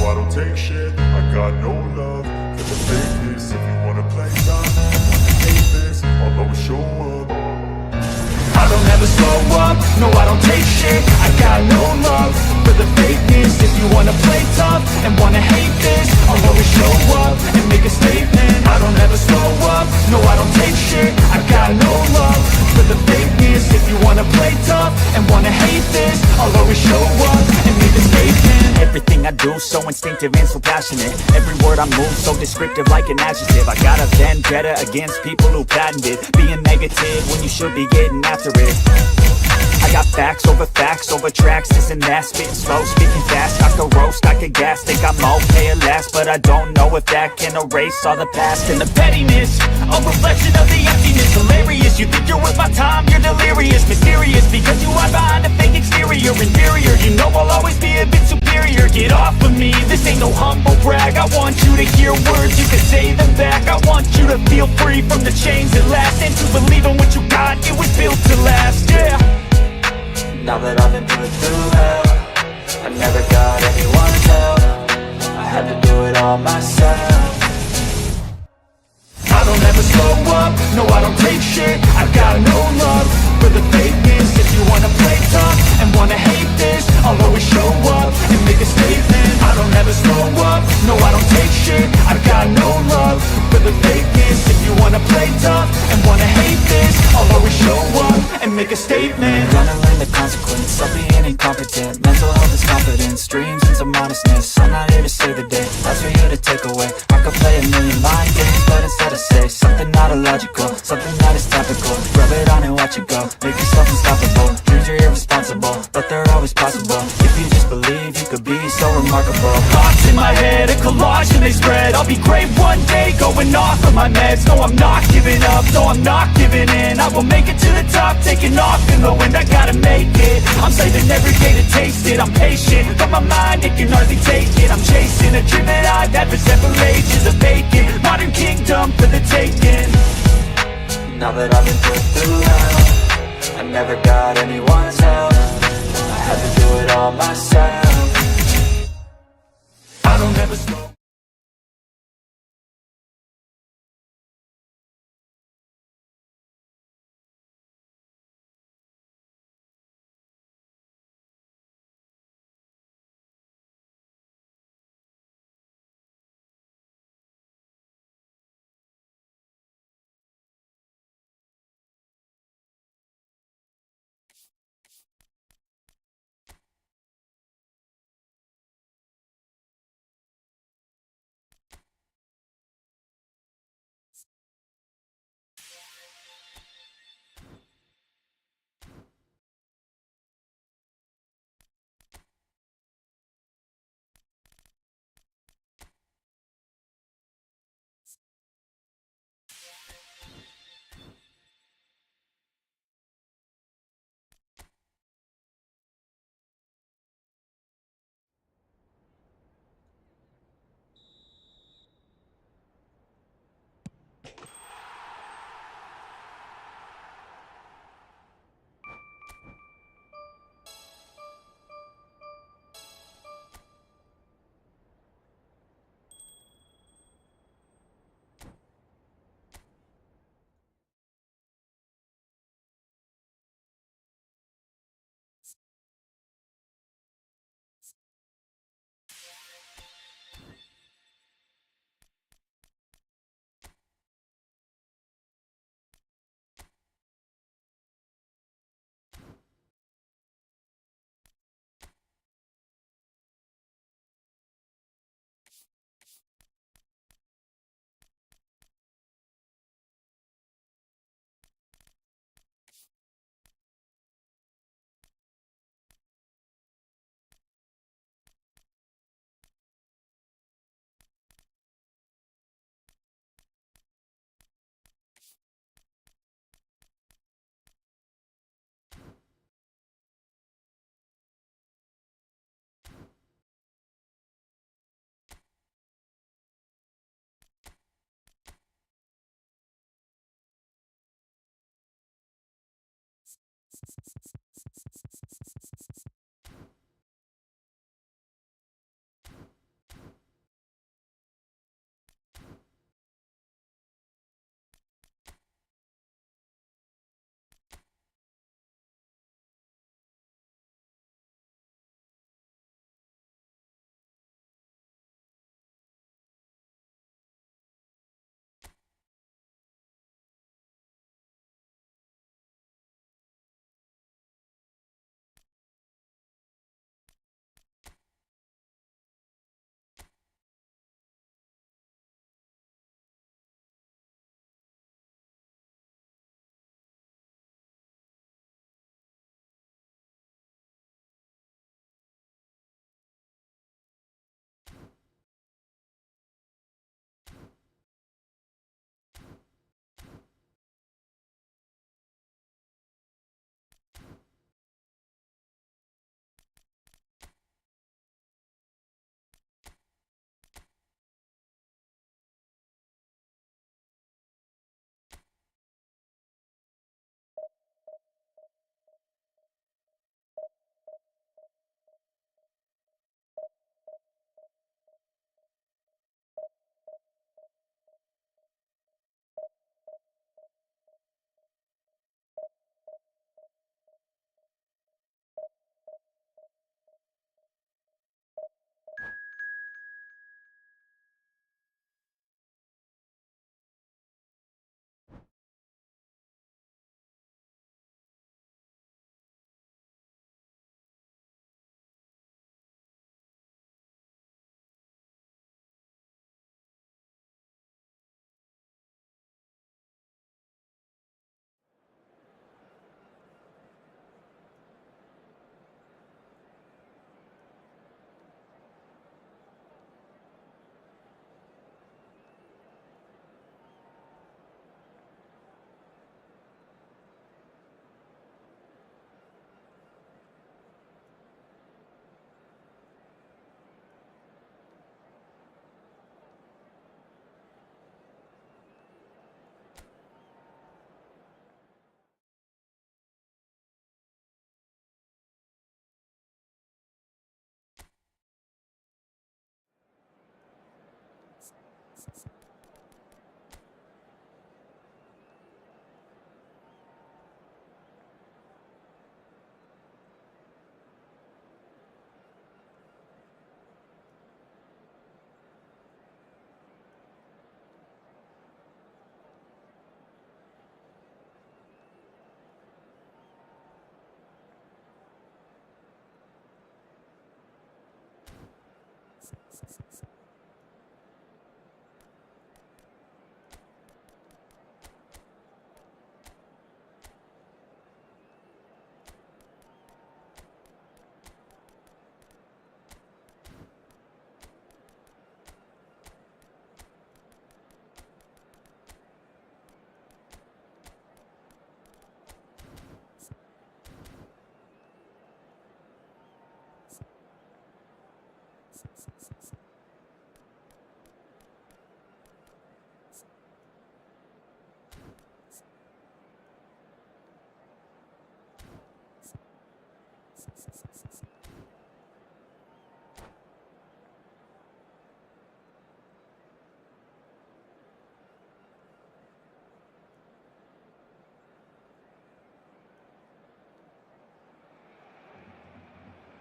I don't take shit. I got no love for the fakeness. If you wanna play tough and wanna hate this, I'll always show up. I don't ever slow up, no I don't take shit. I got no love for the fakeness. If you wanna play tough and wanna hate this, I'll always show up and make a statement. I don't ever slow up, no I don't take shit. I got no love for the fakeness. If you wanna play tough and wanna hate this, I'll always show up and make a statement. Everything I do so instinctive and so passionate. Every word I move so descriptive like an adjective. I got a vendetta against people who patented being negative when you should be getting after it. I got facts over tracks, this and that. Spitting slow, speaking fast, I could roast, I could gas. Think I'm okay at last, but I don't know if that can erase all the past. And the pettiness, a reflection of the emptiness. Hilarious, you think you're worth my time, you're delirious. Mysterious, because you are behind a fake exterior. Inferior, you know I'll always be a bit superior. Get off of me, this ain't no humble brag. I want you to hear words, you can say them back. I want you to feel free from the chains that last, and to believe in what you got, it was built to last, yeah. Now that I've been put through hell, I never got anyone's help. I had to do it all myself. I don't ever slow up, no I don't take shit. I got no love for the fakeness. If you wanna play tough and wanna hate this, I'll always show up and make a statement. I don't ever slow up, no I don't take shit. I got no love for the fakeness. If you wanna play tough and wanna hate this, I'll always show up and make a statement. Gonna learn the consequence of being incompetent. Mental health is confidence, dreams and some honestness. I'm not here to save the day, that's for you to take away. I could play a million mind games, but instead I say something not illogical, something that is topical. Rub it on and watch it go, make yourself unstoppable. Dreams are irresponsible, but they're always possible. If you just believe, you could be so remarkable. Thoughts in my head, a collage and they spread. I'll be great one day, going off of my meds. No, I'm not giving up, no, I'm not giving in. I will make it to the top, taking off in the wind. I gotta make it, I'm saving every day to taste it. I'm patient, but my mind, it can hardly take it. I'm chasing a dream that I've had for several ages. A vacant, modern kingdom for the taking. Now that I've been put through hell, I never got anyone's help. I had to do it all myself. I don't ever slow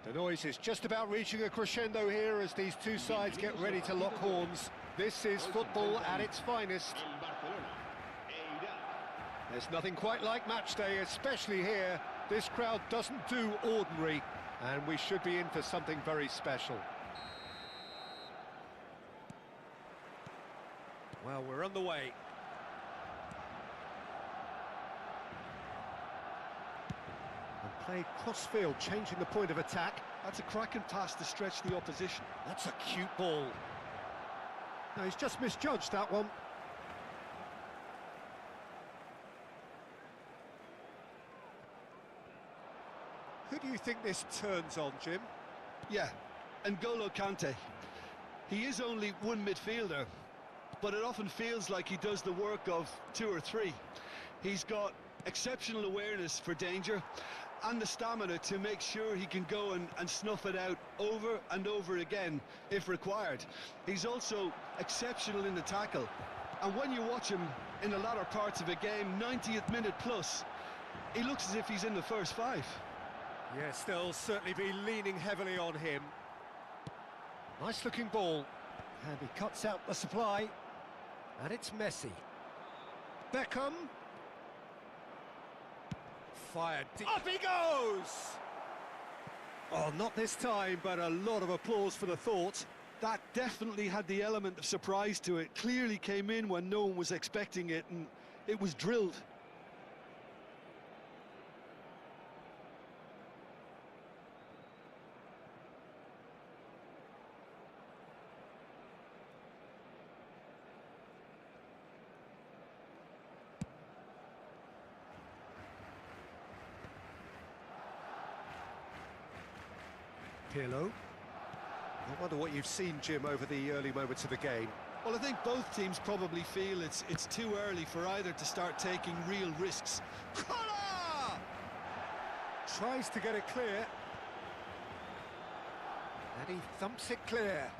The noise is just about reaching a crescendo here as these two sides get ready to lock horns. This is football at its finest. There's nothing quite like match day, especially here. This crowd doesn't do ordinary, and we should be in for something very special. Well, we're on the way. And played cross-field, changing the point of attack. That's a cracking pass to stretch the opposition. That's a cute ball. No, he's just misjudged that one. Who do you think this turns on, Jim? Yeah, N'Golo Kante. He is only one midfielder, but it often feels like he does the work of two or three. He's got exceptional awareness for danger and the stamina to make sure he can go and snuff it out over and over again if required. He's also exceptional in the tackle, and when you watch him in the latter parts of a game, 90th minute plus, he looks as if he's in the first five. Yes, they'll certainly be leaning heavily on him. Nice looking ball, and he cuts out the supply, and it's Messi. Beckham. Fired deep. Up he goes! Oh, not this time, but a lot of applause for the thought. That definitely had the element of surprise to it. Clearly came in when no one was expecting it, and it was drilled. Pirlo. I wonder what you've seen, Jim, over the early moments of the game. Well, I think both teams probably feel it's too early for either to start taking real risks. Crolla! Tries to get it clear. And he thumps it clear.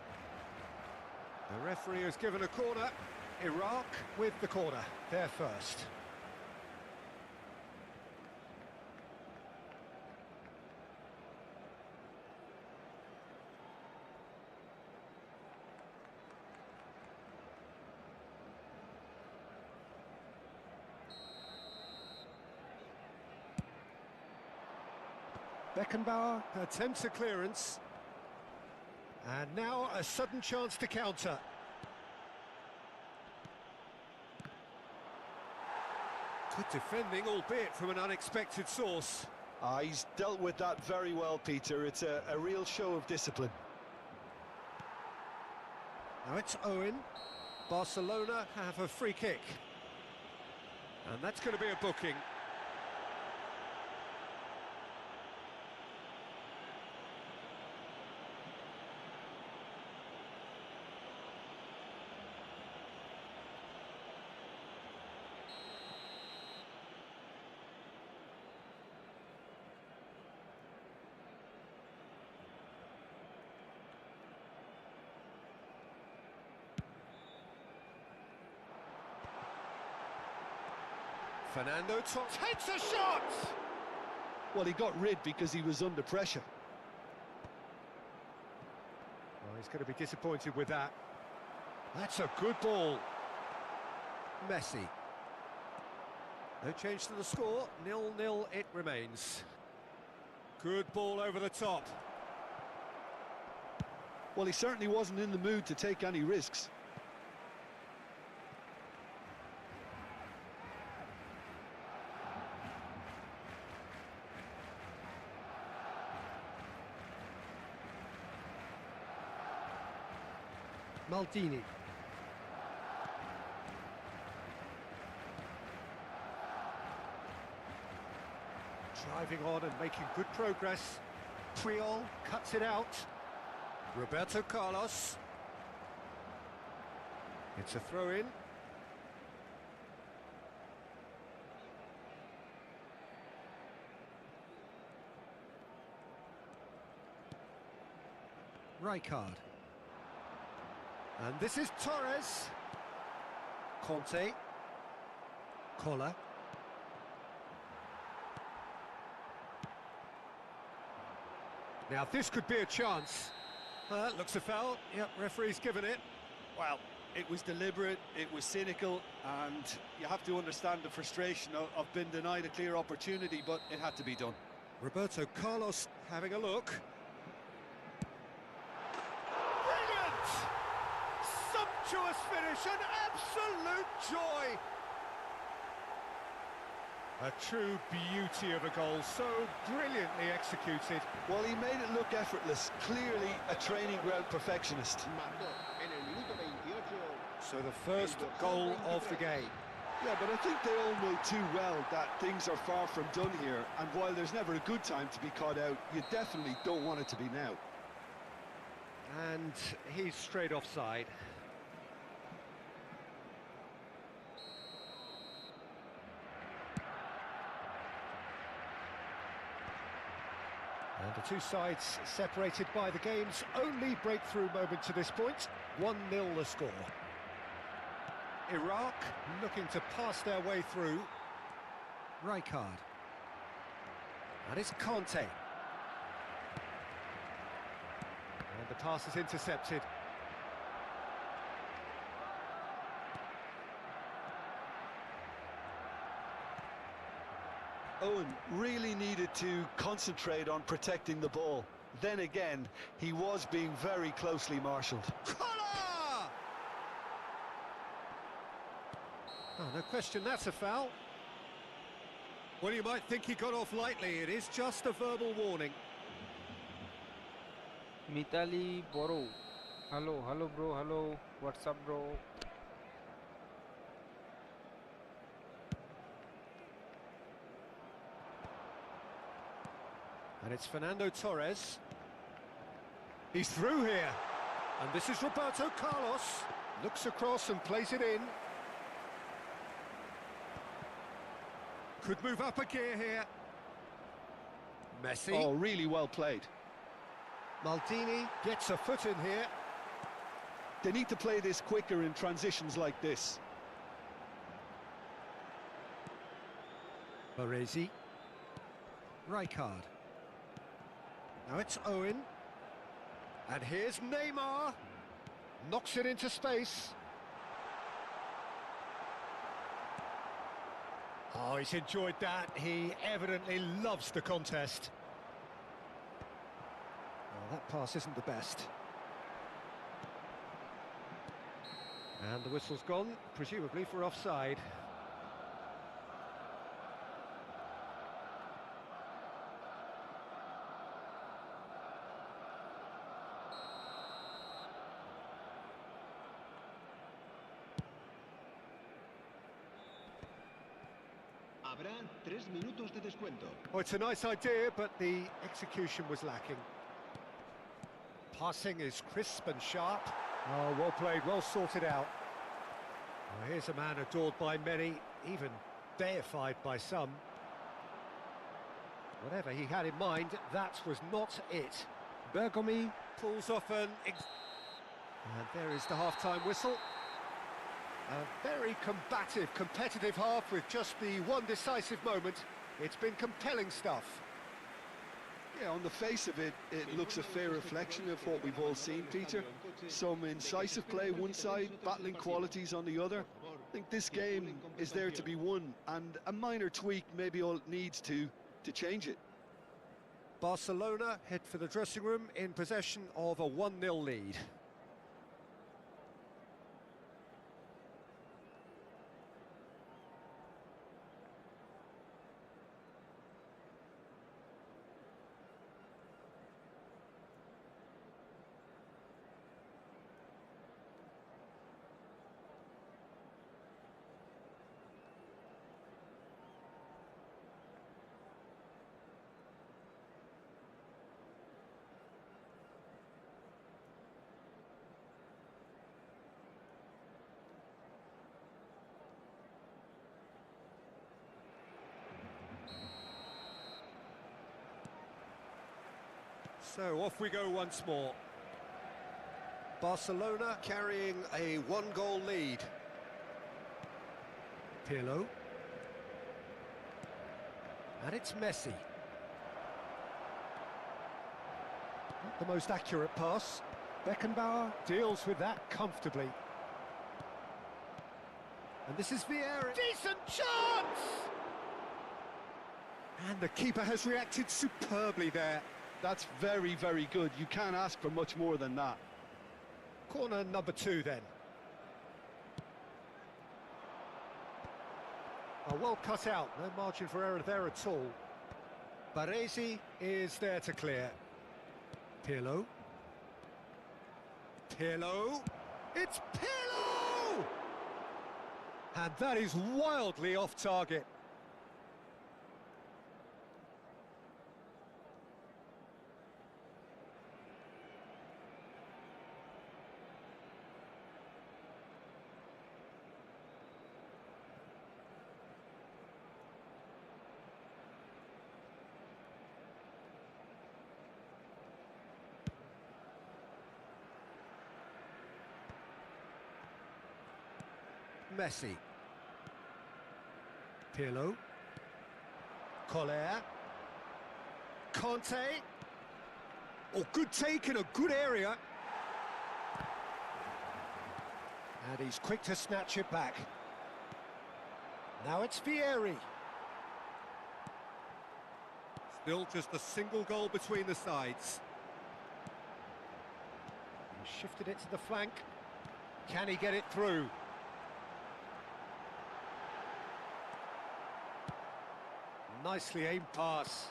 The referee has given a corner. Iraq with the corner. They're first. Beckenbauer attempts a clearance. And now a sudden chance to counter. Good defending, albeit from an unexpected source. He's dealt with that very well, Peter. It's a real show of discipline. Now it's Owen. Barcelona have a free kick. And that's going to be a booking. Fernando takes a shot! Well, he got rid because he was under pressure. Well, he's going to be disappointed with that. That's a good ball. Messi. No change to the score, 0-0 it remains. Good ball over the top. Well, he certainly wasn't in the mood to take any risks. Maldini. Driving on and making good progress. Puyol cuts it out. Roberto Carlos. It's a throw-in. Rijkaard. And this is Torres. Conte. Koller. Now this could be a chance. Looks a foul. Yep, referee's given it. Well, it was deliberate, it was cynical, and you have to understand the frustration of being denied a clear opportunity, but it had to be done. Roberto Carlos having a look. Brilliant! Sumptuous finish, an absolute joy! A true beauty of a goal, so brilliantly executed. Well, he made it look effortless, clearly a training ground perfectionist. So the first goal of the game. Yeah, but I think they all know too well that things are far from done here, and while there's never a good time to be caught out, you definitely don't want it to be now. And he's straight offside. And the two sides separated by the game's only breakthrough moment to this point. 1-0 the score. Iraq looking to pass their way through. Rijkaard. And it's Conte. And the pass is intercepted. Owen really needed to concentrate on protecting the ball. Then again, he was being very closely marshalled. Oh, no question, that's a foul. Well, you might think he got off lightly. It is just a verbal warning. Mitali Boro. Hello bro, hello. What's up, bro? And it's Fernando Torres. He's through here. And this is Roberto Carlos. Looks across and plays it in. Could move up a gear here. Messi. Oh, really well played. Maldini gets a foot in here. They need to play this quicker in transitions like this. Baresi. Rijkaard. Now it's Owen. And here's Neymar. Knocks it into space. Oh, he's enjoyed that. He evidently loves the contest. Well, that pass isn't the best. And the whistle's gone, presumably for offside. Habrá 3 minutos de descuento. Oh, it's a nice idea, but the execution was lacking. Passing is crisp and sharp. Oh, well played, well sorted out. Well, here's a man adored by many, even deified by some. Whatever he had in mind, that was not it. Bergomi pulls off and there is the half-time whistle. A very combative, competitive half with just the one decisive moment. It's been compelling stuff. Yeah, on the face of it, it looks a fair reflection of what we've all seen, Peter. Some incisive play one side, battling qualities on the other. I think this game is there to be won, and a minor tweak maybe all it needs to change it. Barcelona head for the dressing room in possession of a 1-0 lead. So off we go once more. Barcelona carrying a 1-goal lead. Pirlo. And it's Messi. Not the most accurate pass. Beckenbauer deals with that comfortably. And this is Vieira. Decent chance! And the keeper has reacted superbly there. That's very, very good. You can't ask for much more than that. Corner number 2 then. Oh, well cut out, no margin for error there at all. Baresi is there to clear. Pirlo. Pirlo. It's Pirlo! And that is wildly off target. Messi. Pirlo. Collier. Conte. Oh, good take in a good area. And he's quick to snatch it back. Now it's Vieri. Still just a single goal between the sides. He shifted it to the flank. Can he get it through? Nicely aimed pass.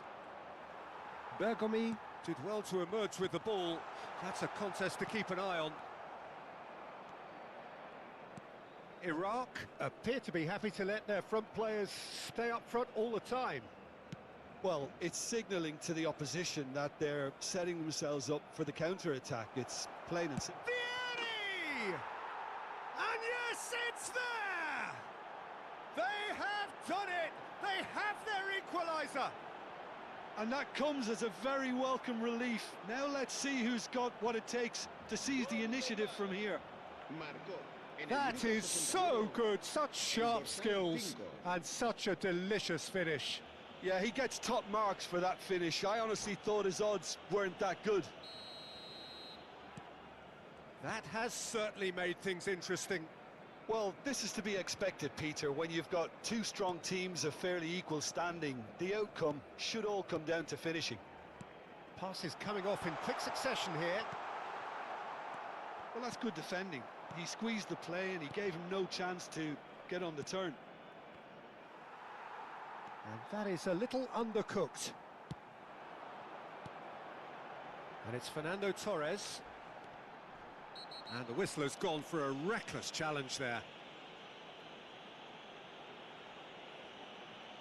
Bergomi did well to emerge with the ball. That's a contest to keep an eye on. Iraq appear to be happy to let their front players stay up front all the time. Well, it's signalling to the opposition that they're setting themselves up for the counter-attack. It's plain and simple. Vieri! And yes, it's there! They have done it! They have their equaliser! And that comes as a very welcome relief. Now let's see who's got what it takes to seize the initiative from here. That is so good, such sharp skills, and such a delicious finish. Yeah, he gets top marks for that finish. I honestly thought his odds weren't that good. That has certainly made things interesting. Well, this is to be expected, Peter. When you've got two strong teams of fairly equal standing, the outcome should all come down to finishing. Passes coming off in quick succession here. Well, that's good defending. He squeezed the play and he gave him no chance to get on the turn. And that is a little undercooked. And it's Fernando Torres. And the whistler's gone for a reckless challenge there.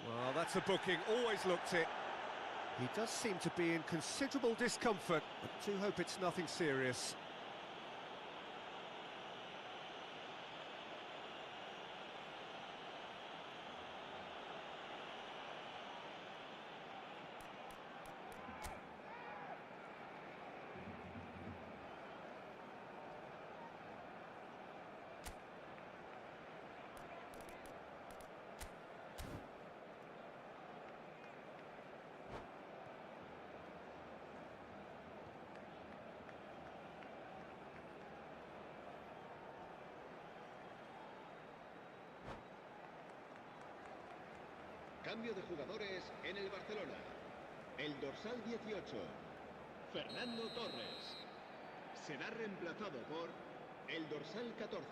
Well, that's a booking, always looked it. He does seem to be in considerable discomfort, but I do hope it's nothing serious. Cambio de jugadores en el Barcelona. El dorsal 18, Fernando Torres, será reemplazado por el dorsal 14.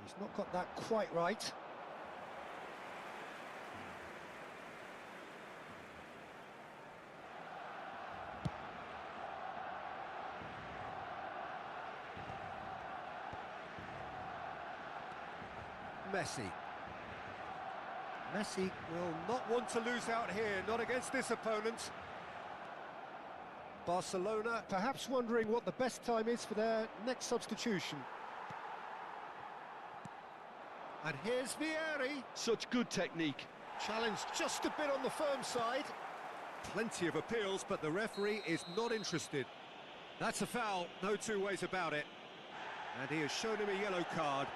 He's not got that quite right. Messi. Messi will not want to lose out here, not against this opponent. Barcelona perhaps wondering what the best time is for their next substitution. And here's Vieri. Such good technique. Challenged just a bit on the firm side. Plenty of appeals, but the referee is not interested. That's a foul, no two ways about it. And he has shown him a yellow card.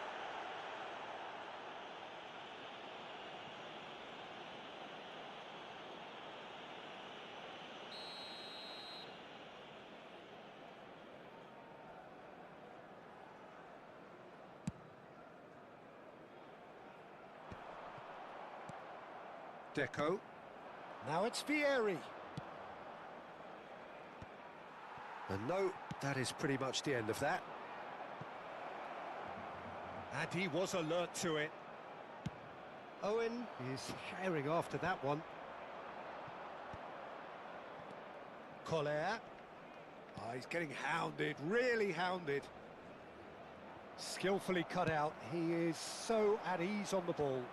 Deco. Now it's Vieri. And no, that is pretty much the end of that. And he was alert to it. Owen is herring after that one. Collier. Oh, he's getting hounded, really hounded. Skillfully cut out. He is so at ease on the ball.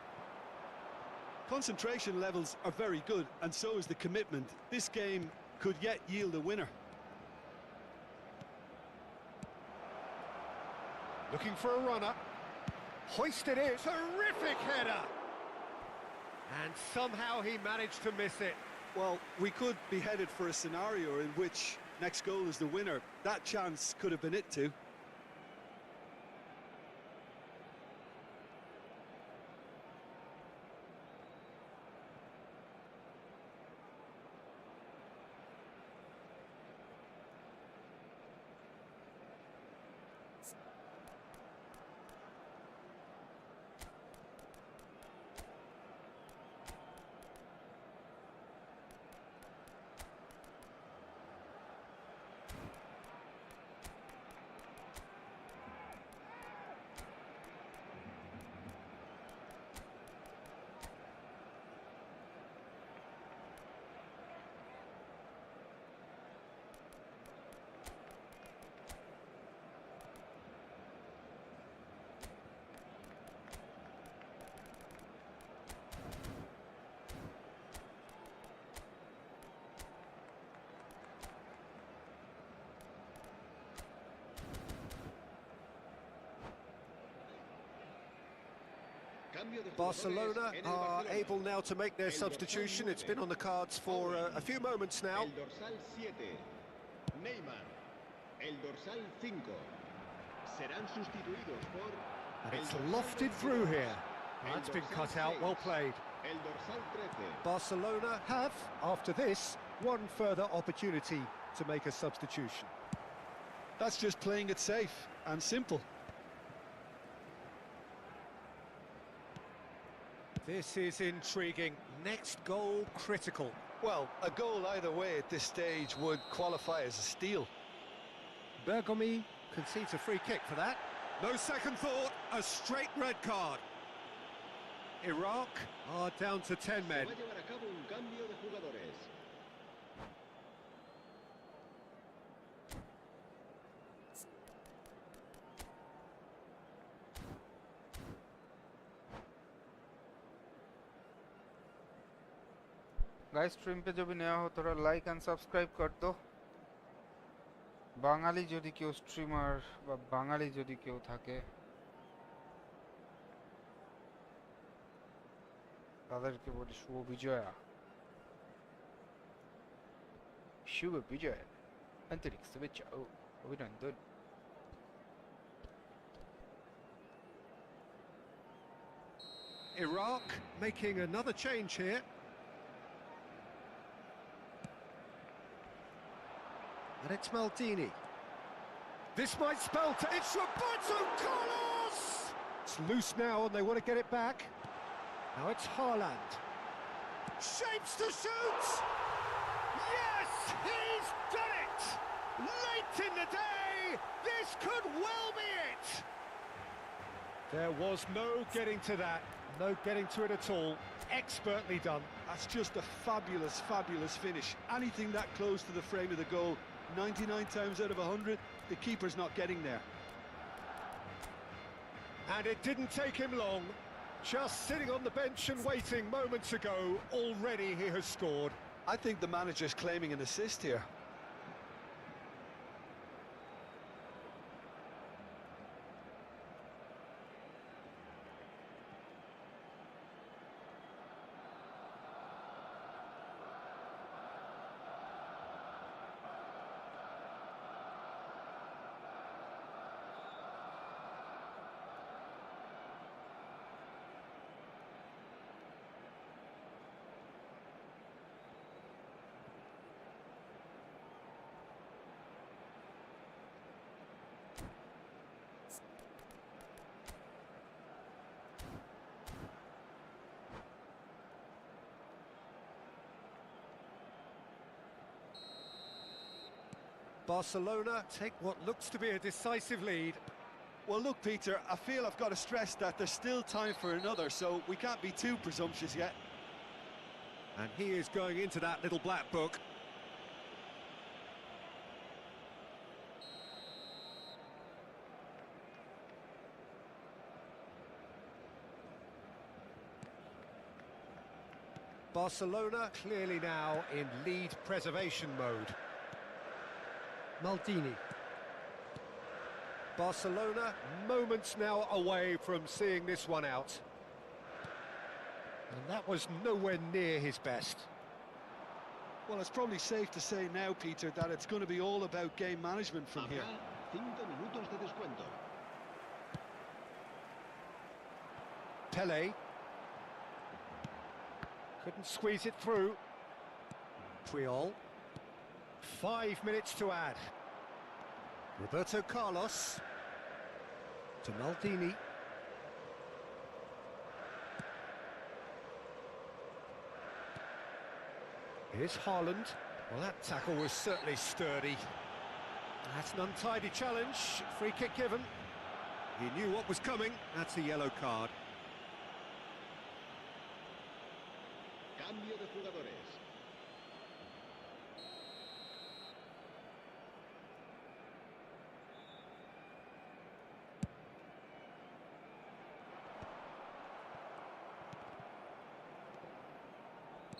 Concentration levels are very good, and so is the commitment. This game could yet yield a winner. Looking for a runner. Hoisted it. Terrific header. And somehow he managed to miss it. Well, we could be headed for a scenario in which next goal is the winner. That chance could have been it too. Barcelona are able now to make their substitution. It's been on the cards for a few moments now. El dorsal 7, Neymar. El dorsal 5. Serán sustituidos por... And it's lofted through here. That's been cut out, well played. El dorsal 13. Barcelona have, after this, one further opportunity to make a substitution. That's just playing it safe and simple. This is intriguing. Next goal critical. Well, a goal either way at this stage would qualify as a steal. Bergomi concedes a free kick for that. No second thought, a straight red card. Iraq are down to 10 men. Va a llevar a cabo un cambio de jugadores. Guys stream पे जो भी नया हो थोड़ा like and subscribe कर दो বাঙালি যদি কেউ স্ট্রিমার বা বাঙালি যদি কেউ থাকে তাদেরকে বলি শুভ বিজয়া শুভ বিজয় আন্তরিক শুভেচ্ছা ও অভিনন্দন Iraq making another change here. And And it's Maldini. This might spell to... It's Roberto Carlos! It's loose now and they want to get it back. Now it's Haaland. Shapes to shoot! Yes, he's done it! Late in the day, this could well be it! There was no getting to that, no getting to it at all. Expertly done. That's just a fabulous, fabulous finish. Anything that close to the frame of the goal, 99 times out of 100, the keeper's not getting there. And it didn't take him long. Just sitting on the bench and waiting moments ago, already he has scored. I think the manager's claiming an assist here. Barcelona take what looks to be a decisive lead. Well, look, Peter, I feel I've got to stress that there's still time for another, so we can't be too presumptuous yet. And he is going into that little black book. Barcelona clearly now in lead preservation mode. Maldini. Barcelona moments now away from seeing this one out. And that was nowhere near his best. Well, it's probably safe to say now, Peter, that it's going to be all about game management from here. Habrá 5 minutos de descuento. Pele. Couldn't squeeze it through. Puyol. 5 minutes to add. Roberto Carlos. To Maldini. Here's Haaland. Well, that tackle was certainly sturdy. That's an untidy challenge. Free kick given. He knew what was coming. That's a yellow card. Cambio de jugadores.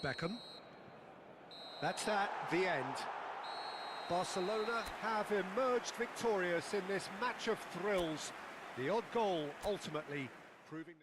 Beckham. That's that, the end. Barcelona have emerged victorious in this match of thrills. The odd goal ultimately proving...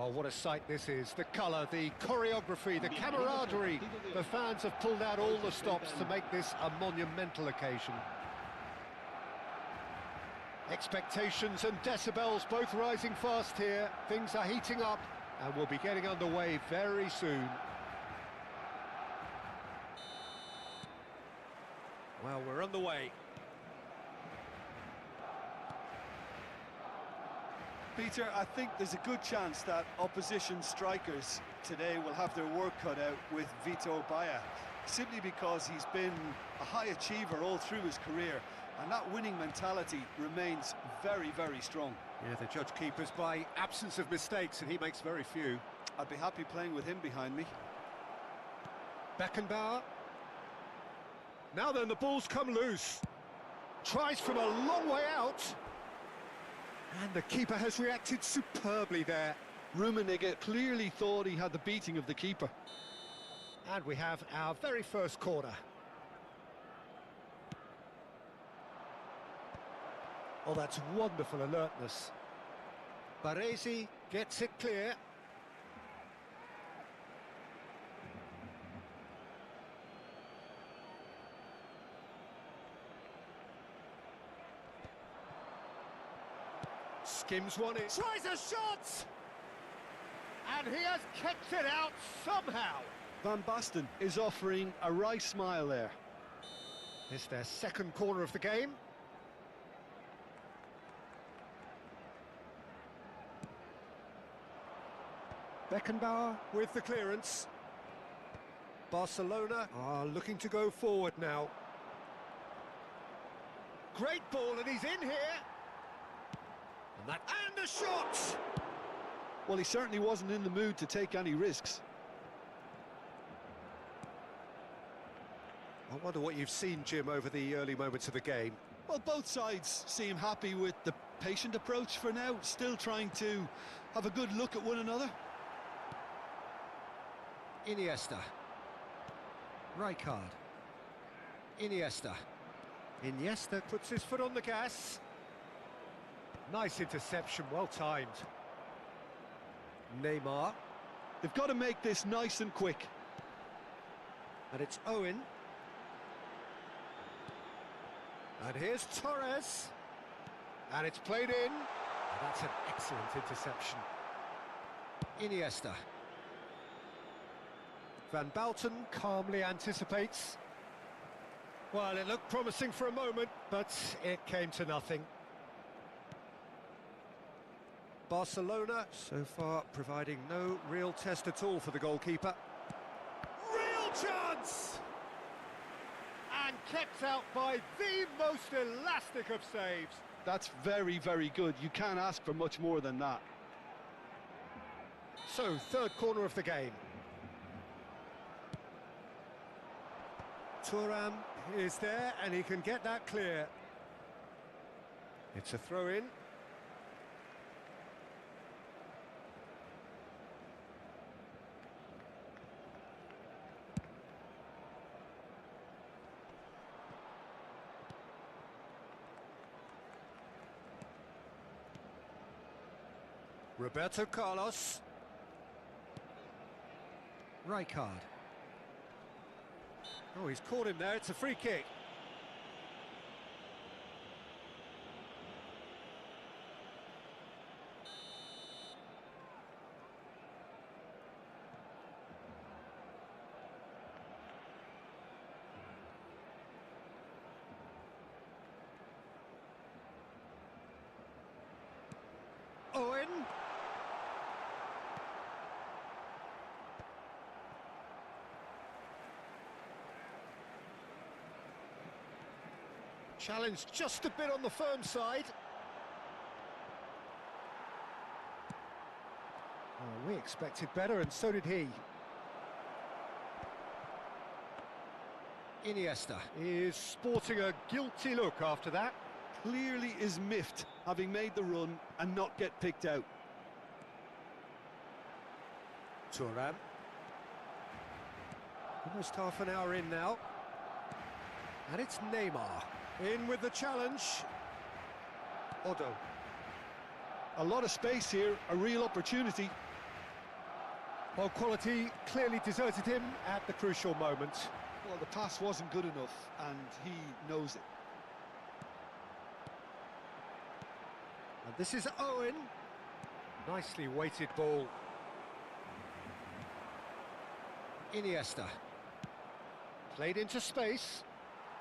Well, what a sight this is. The colour, the choreography, the camaraderie. The fans have pulled out all the stops to make this a monumental occasion. Expectations and decibels both rising fast here. Things are heating up and we'll be getting underway very soon. Well, we're underway. Peter, I think there's a good chance that opposition strikers today will have their work cut out with Vitor Baia, simply because he's been a high achiever all through his career, and that winning mentality remains very, very strong. Yeah, the judge keepers by absence of mistakes, and he makes very few. I'd be happy playing with him behind me. Beckenbauer. Now then, the ball's come loose. Tries from a long way out. And the keeper has reacted superbly there. Rummenigge clearly thought he had the beating of the keeper. And we have our very first corner. Oh, that's wonderful alertness. Baresi gets it clear. Skims one in. Tries a shot! And he has kept it out somehow. Van Basten is offering a wry smile there. It's their second corner of the game. Beckenbauer with the clearance. Barcelona are looking to go forward now. Great ball, and he's in here. And the shot! Well, he certainly wasn't in the mood to take any risks. I wonder what you've seen, Jim, over the early moments of the game. Well, both sides seem happy with the patient approach for now, still trying to have a good look at one another. Iniesta. Rijkaard. Iniesta. Iniesta puts his foot on the gas. Nice interception, well timed. Neymar. They've got to make this nice and quick. And it's Owen. And here's Torres. And it's played in. And that's an excellent interception. Iniesta. Van Basten calmly anticipates. Well, it looked promising for a moment, but it came to nothing. Barcelona, so far, providing no real test at all for the goalkeeper. Real chance! And kept out by the most elastic of saves. That's very, very good. You can't ask for much more than that. So, third corner of the game. Thuram is there, and he can get that clear. It's a throw-in. Roberto Carlos. Rijkaard. Oh, he's caught him there. It's a free kick. Owen. Challenge just a bit on the firm side. Oh, we expected better, and so did he. Iniesta is sporting a guilty look after that. Clearly is miffed, having made the run and not get picked out. Thuram. Almost half an hour in now. And it's Neymar. In with the challenge. Odo. A lot of space here, a real opportunity. Well, quality clearly deserted him at the crucial moment. Well, the pass wasn't good enough, and he knows it. And this is Owen. Nicely weighted ball. Iniesta. Played into space.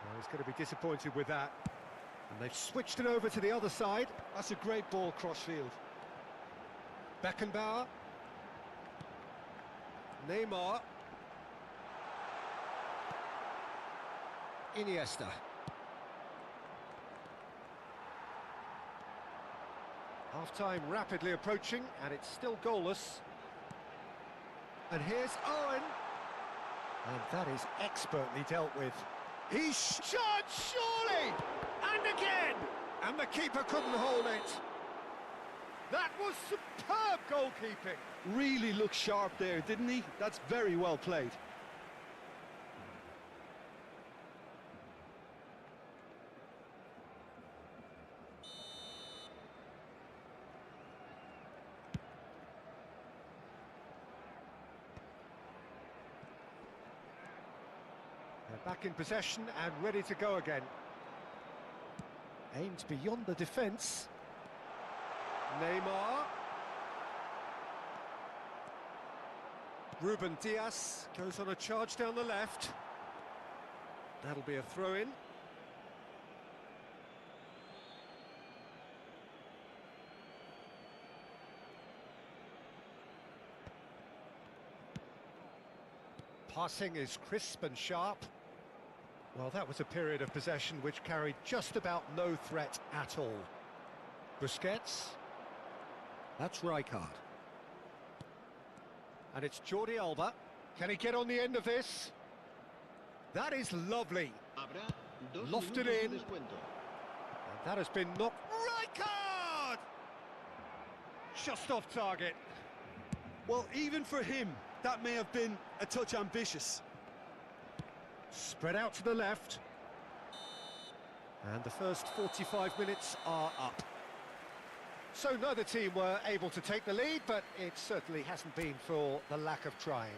Oh, he's going to be disappointed with that. And they've switched it over to the other side. That's a great ball cross-field. Beckenbauer. Neymar. Iniesta. Half-time rapidly approaching, and it's still goalless. And here's Owen. And that is expertly dealt with. He shot, surely! And again! And the keeper couldn't hold it. That was superb goalkeeping. Really looked sharp there, didn't he? That's very well played. They're back in possession and ready to go again. Aimed beyond the defence. Neymar. Ruben Diaz goes on a charge down the left. That'll be a throw-in. Passing is crisp and sharp. Well, that was a period of possession which carried just about no threat at all. Busquets. That's Rijkaard. And it's Jordi Alba. Can he get on the end of this? That is lovely. Lofted in. And that has been knocked. Rijkaard! Just off target. Well, even for him, that may have been a touch ambitious. Spread out to the left. And the first 45 minutes are up. So neither team were able to take the lead, but it certainly hasn't been for the lack of trying.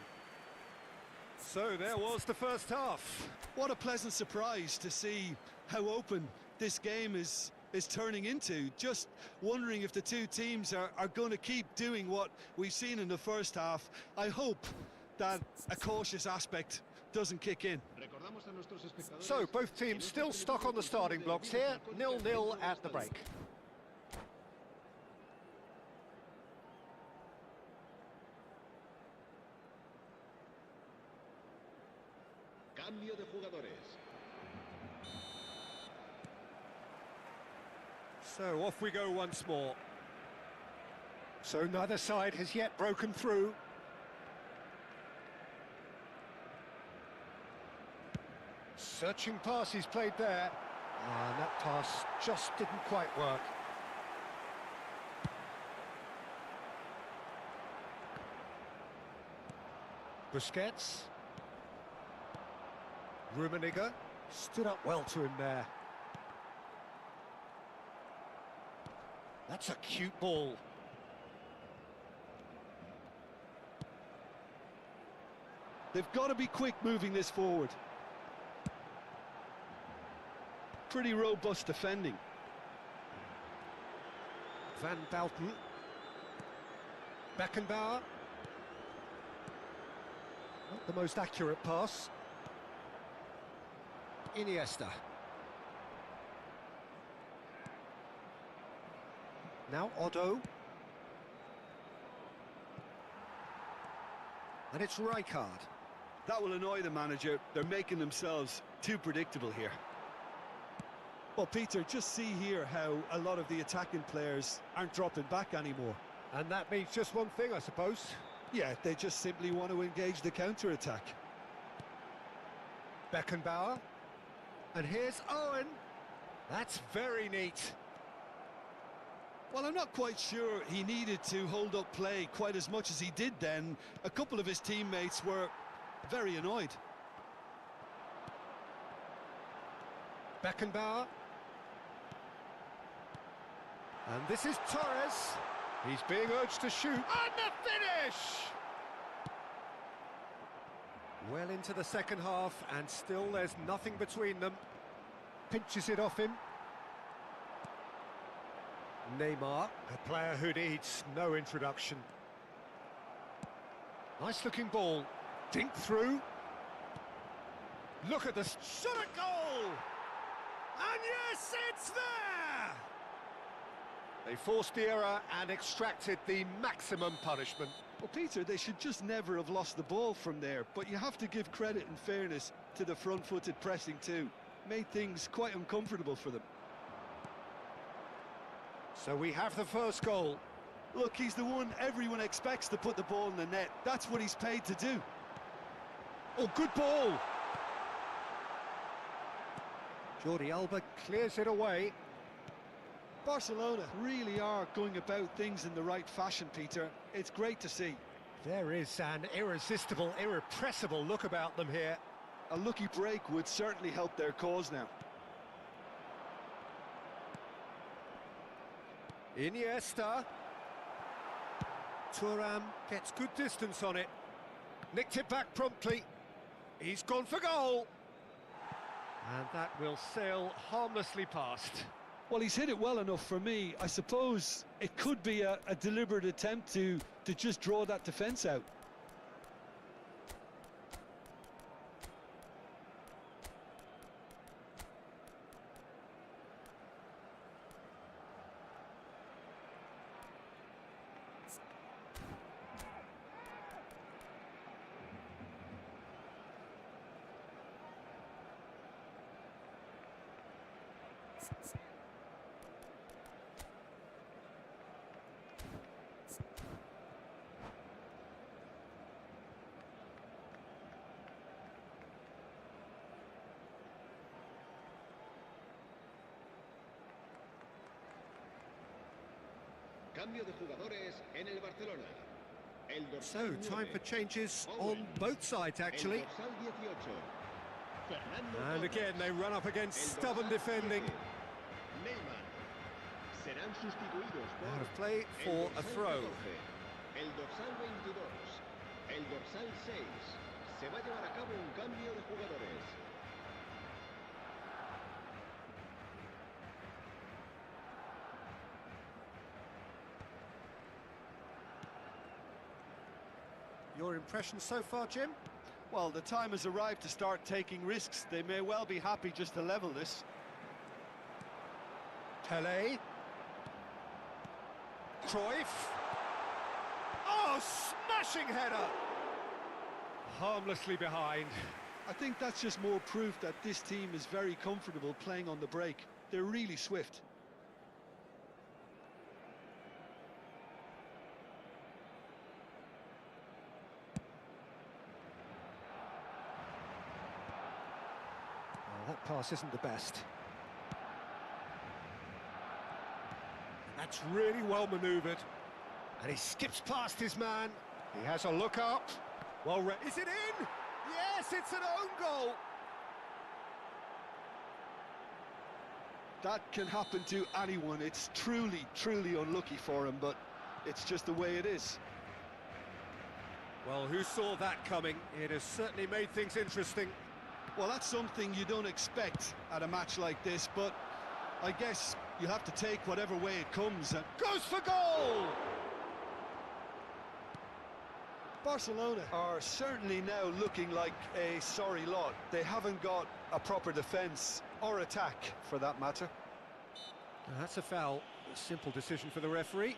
So there was the first half. What a pleasant surprise to see how open this game is turning into. Just wondering if the two teams are going to keep doing what we've seen in the first half. I hope that a cautious aspect doesn't kick in. So both teams still stuck on the starting blocks here, 0-0 at the break. Cambio de jugadores. So off we go once more. So neither side has yet broken through. Searching pass he's played there. And that pass just didn't quite work. Busquets. Rummenigge stood up well to him there. That's a cute ball. They've got to be quick moving this forward. Pretty robust defending. Van Bouten. Beckenbauer. Not the most accurate pass. Iniesta. Now Otto. And it's Rijkaard. That will annoy the manager. They're making themselves too predictable here. Well, Peter, just see here how a lot of the attacking players aren't dropping back anymore. And that means just one thing, I suppose. Yeah, they just simply want to engage the counter-attack. Beckenbauer. And here's Owen. That's very neat. Well, I'm not quite sure he needed to hold up play quite as much as he did then. A couple of his teammates were very annoyed. Beckenbauer. And this is Torres. He's being urged to shoot. And the finish! Well into the second half, and still there's nothing between them. Pinches it off him. Neymar, a player who needs no introduction. Nice looking ball. Dink through. Look at this shot at goal! And yes, it's there! They forced the error and extracted the maximum punishment. Well, Peter, they should just never have lost the ball from there, but you have to give credit and fairness to the front-footed pressing too. Made things quite uncomfortable for them. So we have the first goal. Look, he's the one everyone expects to put the ball in the net. That's what he's paid to do. Oh, good ball! Jordi Alba clears it away. Barcelona really are going about things in the right fashion, Peter. It's great to see. There is an irresistible, irrepressible look about them here. A lucky break would certainly help their cause now. Iniesta. Thuram gets good distance on it. Nicked it back promptly. He's gone for goal. And that will sail harmlessly past. Well, he's hit it well enough for me. I suppose it could be a deliberate attempt to just draw that defence out. Cambio de jugadores en el Barcelona. El So, dorsal time 9, for changes on Owen. both sides, actually. El dorsal 18, Fernando And Torres. again, they run up against El stubborn dorsal defending. 7, Neymar. Serán sustituidos por Out of play el for a dorsal throw. 14, el dorsal 22, el dorsal 6. Se va a llevar a cabo un cambio de jugadores. Your impression so far, Jim? Well, the time has arrived to start taking risks. They may well be happy just to level this. Pelé. Cruyff. Oh, smashing header! Harmlessly behind. I think that's just more proof that this team is very comfortable playing on the break. They're really swift. Oh, that pass isn't the best. And that's really well manoeuvred. And he skips past his man. He has a look up. Well, is it in? Yes, it's an own goal. That can happen to anyone. It's truly, truly unlucky for him, but it's just the way it is. Well, who saw that coming? It has certainly made things interesting. Well, that's something you don't expect at a match like this, but I guess you have to take whatever way it comes. And Goes for goal! Barcelona are certainly now looking like a sorry lot. They haven't got a proper defence or attack, for that matter. That's a foul. A simple decision for the referee.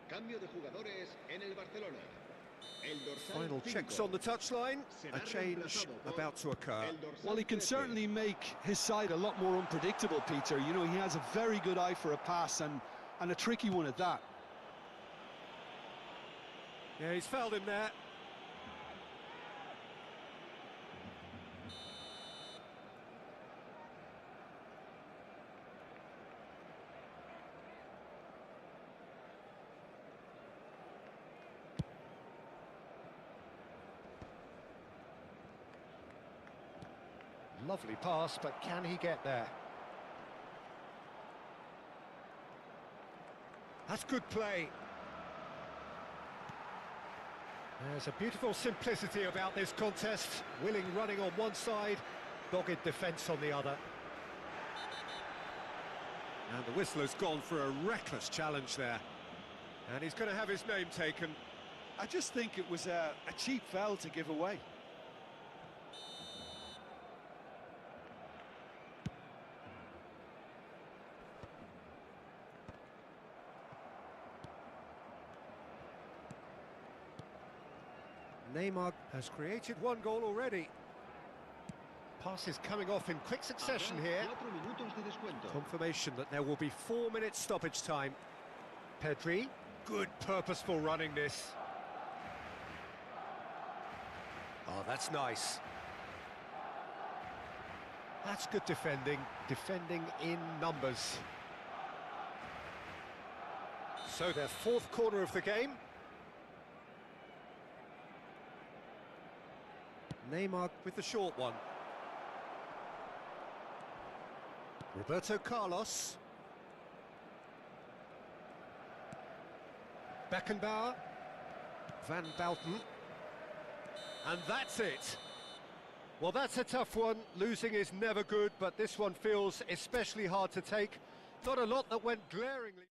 Cambio de jugadores en el Barcelona. El dorsal Final 5 checks on the touchline. será A change reemplazado por about to occur. el dorsal Well, he can 13. certainly make his side a lot more unpredictable, Peter. You know, he has a very good eye for a pass and a tricky one at that. Yeah, he's fouled him there. Lovely pass, but can he get there? That's good play. There's a beautiful simplicity about this contest. Willing running on one side, dogged defence on the other. And the whistler's gone for a reckless challenge there. And he's going to have his name taken. I just think it was a cheap foul to give away. Neymar has created one goal already. Passes coming off in quick succession here. 4 minutos de descuento. Confirmation that there will be 4 minutes stoppage time. Pedri, good purposeful running this. Oh, that's nice. That's good defending in numbers. So their fourth corner of the game. Neymar with the short one. Roberto Carlos. Beckenbauer. Van Bauten. And that's it. Well, that's a tough one. Losing is never good, but this one feels especially hard to take. Not a lot that went glaringly.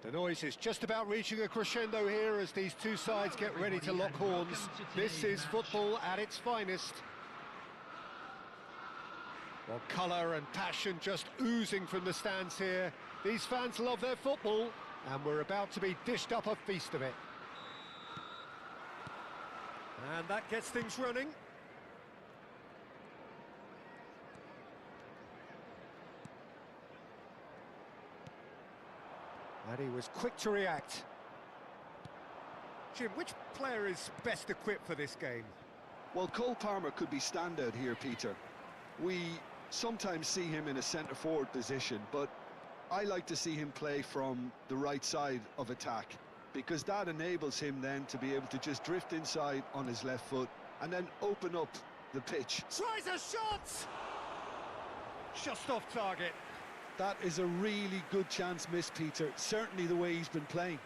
The noise is just about reaching a crescendo here as these two sides get ready to lock horns. This is football at its finest. Well, colour and passion just oozing from the stands here. These fans love their football, and we're about to be dished up a feast of it. And that gets things running. And he was quick to react. Jim, which player is best equipped for this game? Well, Cole Palmer could be standout here, Peter. We sometimes see him in a centre-forward position, but I like to see him play from the right side of attack, because that enables him then to be able to just drift inside on his left foot and then open up the pitch. Tries a shot! Just off target. That is a really good chance missed, Peter, certainly the way he's been playing.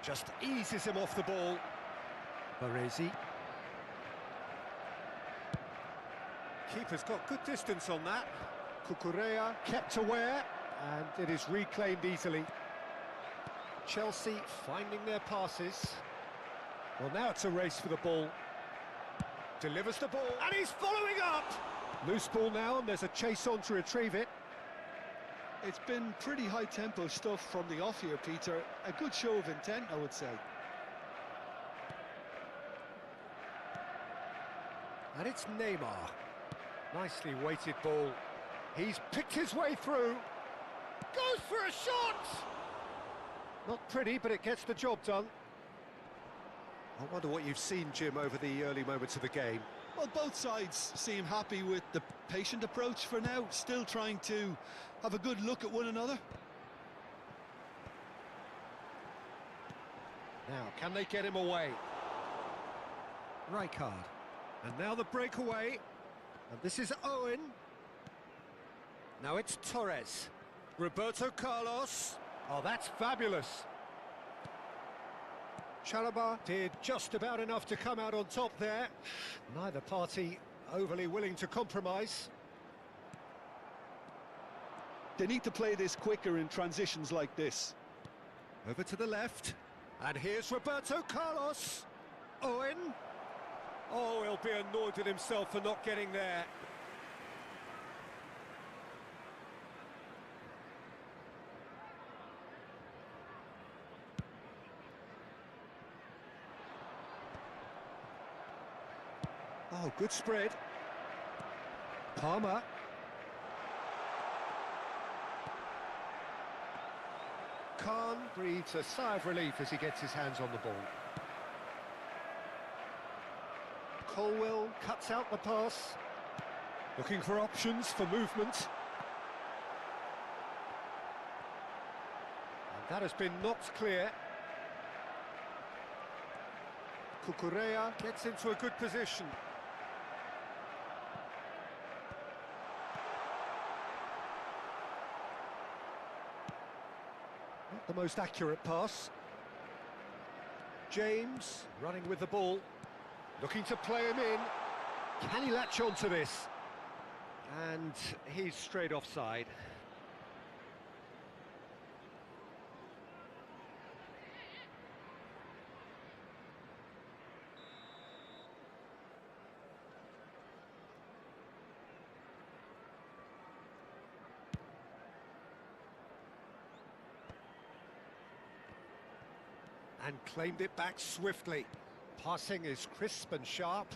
Just eases him off the ball. Baresi. Keeper's got good distance on that. Cucurella kept aware, and it is reclaimed easily. Chelsea finding their passes. Well, now it's a race for the ball. Delivers the ball, and he's following up! Loose ball now, and there's a chase on to retrieve it. It's been pretty high-tempo stuff from the off here, Peter. A good show of intent, I would say. And it's Neymar. Nicely weighted ball. He's picked his way through. Goes for a shot! Not pretty, but it gets the job done. I wonder what you've seen, Jim, over the early moments of the game. Well, both sides seem happy with the patient approach for now, still trying to have a good look at one another. Now, can they get him away? Rijkaard. And now the breakaway. And this is Owen. Now it's Torres. Roberto Carlos. Oh, that's fabulous. Chalobah did just about enough to come out on top there. Neither party overly willing to compromise. They need to play this quicker in transitions like this. Over to the left. And here's Roberto Carlos. Owen. Oh, he'll be annoyed with himself for not getting there. Oh, good spread. Palmer. Khan breathes a sigh of relief as he gets his hands on the ball. Colwell cuts out the pass. Looking for options for movement. And that has been knocked clear. Cucurella gets into a good position. Not the most accurate pass. James running with the ball. Looking to play him in. Can he latch on to this? And he's straight offside. And claimed it back swiftly. Passing is crisp and sharp.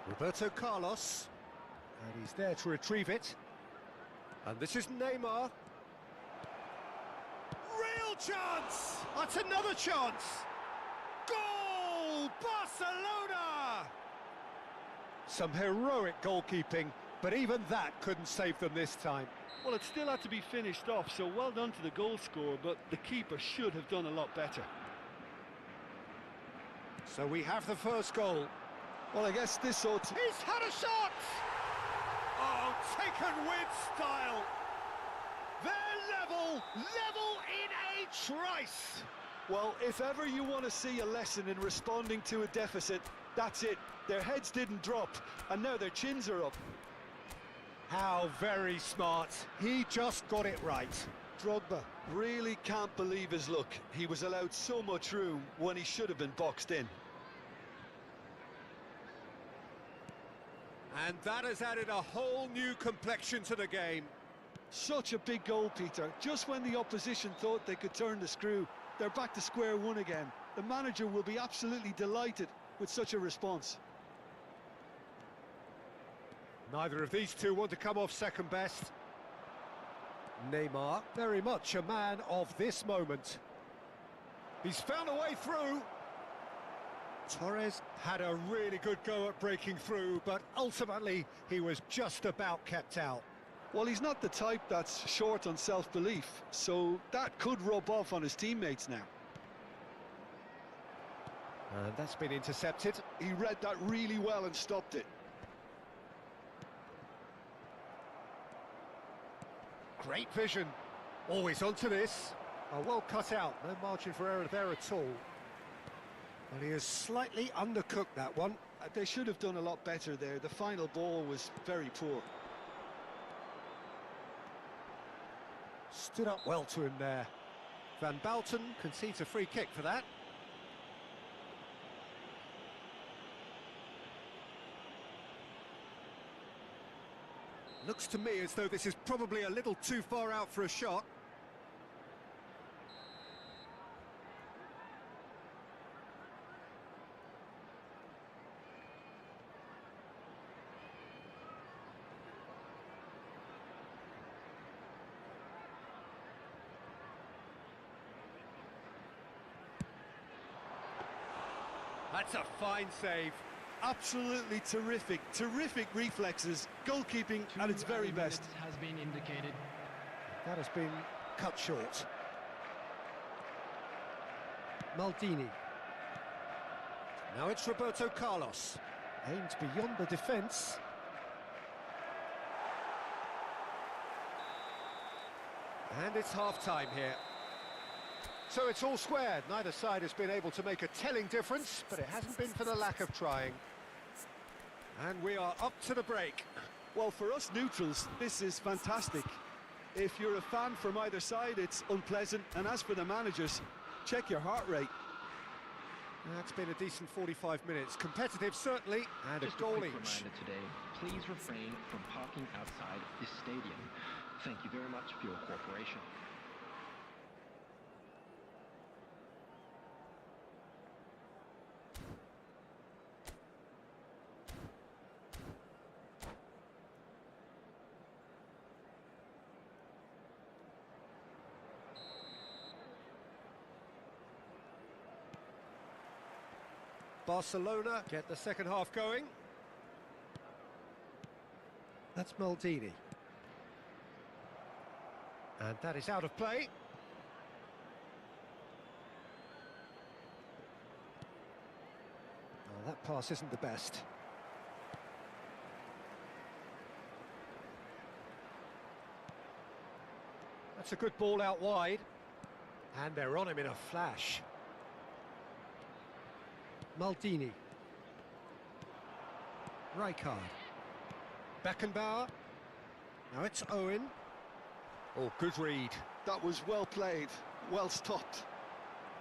Roberto Carlos. And he's there to retrieve it. And this is Neymar. Real chance! That's another chance! Goal! Barcelona! Some heroic goalkeeping, but even that couldn't save them this time. Well, it still had to be finished off, so well done to the goal scorer, but the keeper should have done a lot better. So we have the first goal. Well, I guess this ought to... He's had a shot! Oh, taken with style! They're level in a trice! Well, if ever you want to see a lesson in responding to a deficit, that's it. Their heads didn't drop, and now their chins are up. How very smart. He just got it right. Drogba really can't believe his luck. He was allowed so much room when he should have been boxed in. And that has added a whole new complexion to the game. Such a big goal, Peter. Just when the opposition thought they could turn the screw, they're back to square one again. The manager will be absolutely delighted with such a response. Neither of these two want to come off second best. Neymar, very much a man of this moment. He's found a way through. Torres had a really good go at breaking through, but ultimately he was just about kept out. Well, he's not the type that's short on self-belief, so that could rub off on his teammates now. And that's been intercepted. He read that really well and stopped it. Great vision. Always onto this. Oh, well cut out. No margin for error there at all. Well, he has slightly undercooked that one. They should have done a lot better there. The final ball was very poor. Stood up well to him there. Van Bouten concedes a free kick for that. Looks to me as though this is probably a little too far out for a shot. That's a fine save. Absolutely terrific, terrific reflexes, goalkeeping at its very best. Has been indicated. That has been cut short. Maldini. Now it's Roberto Carlos. Aimed beyond the defence. And it's half-time here. So it's all squared. Neither side has been able to make a telling difference, but it hasn't been for the lack of trying. And we are up to the break. Well, for us neutrals, this is fantastic. If you're a fan from either side, it's unpleasant. And as for the managers, check your heart rate. That's been a decent 45 minutes. Competitive, certainly, and Just a goal quick each. reminder today, please refrain from parking outside this stadium. Thank you very much for your cooperation. Barcelona get the second half going. That's Maldini. And that is out of play. Oh, that pass isn't the best. That's a good ball out wide. And they're on him in a flash. Maldini. Rijkaard. Beckenbauer. Now it's Owen. Oh, good read. That was well played, well stopped.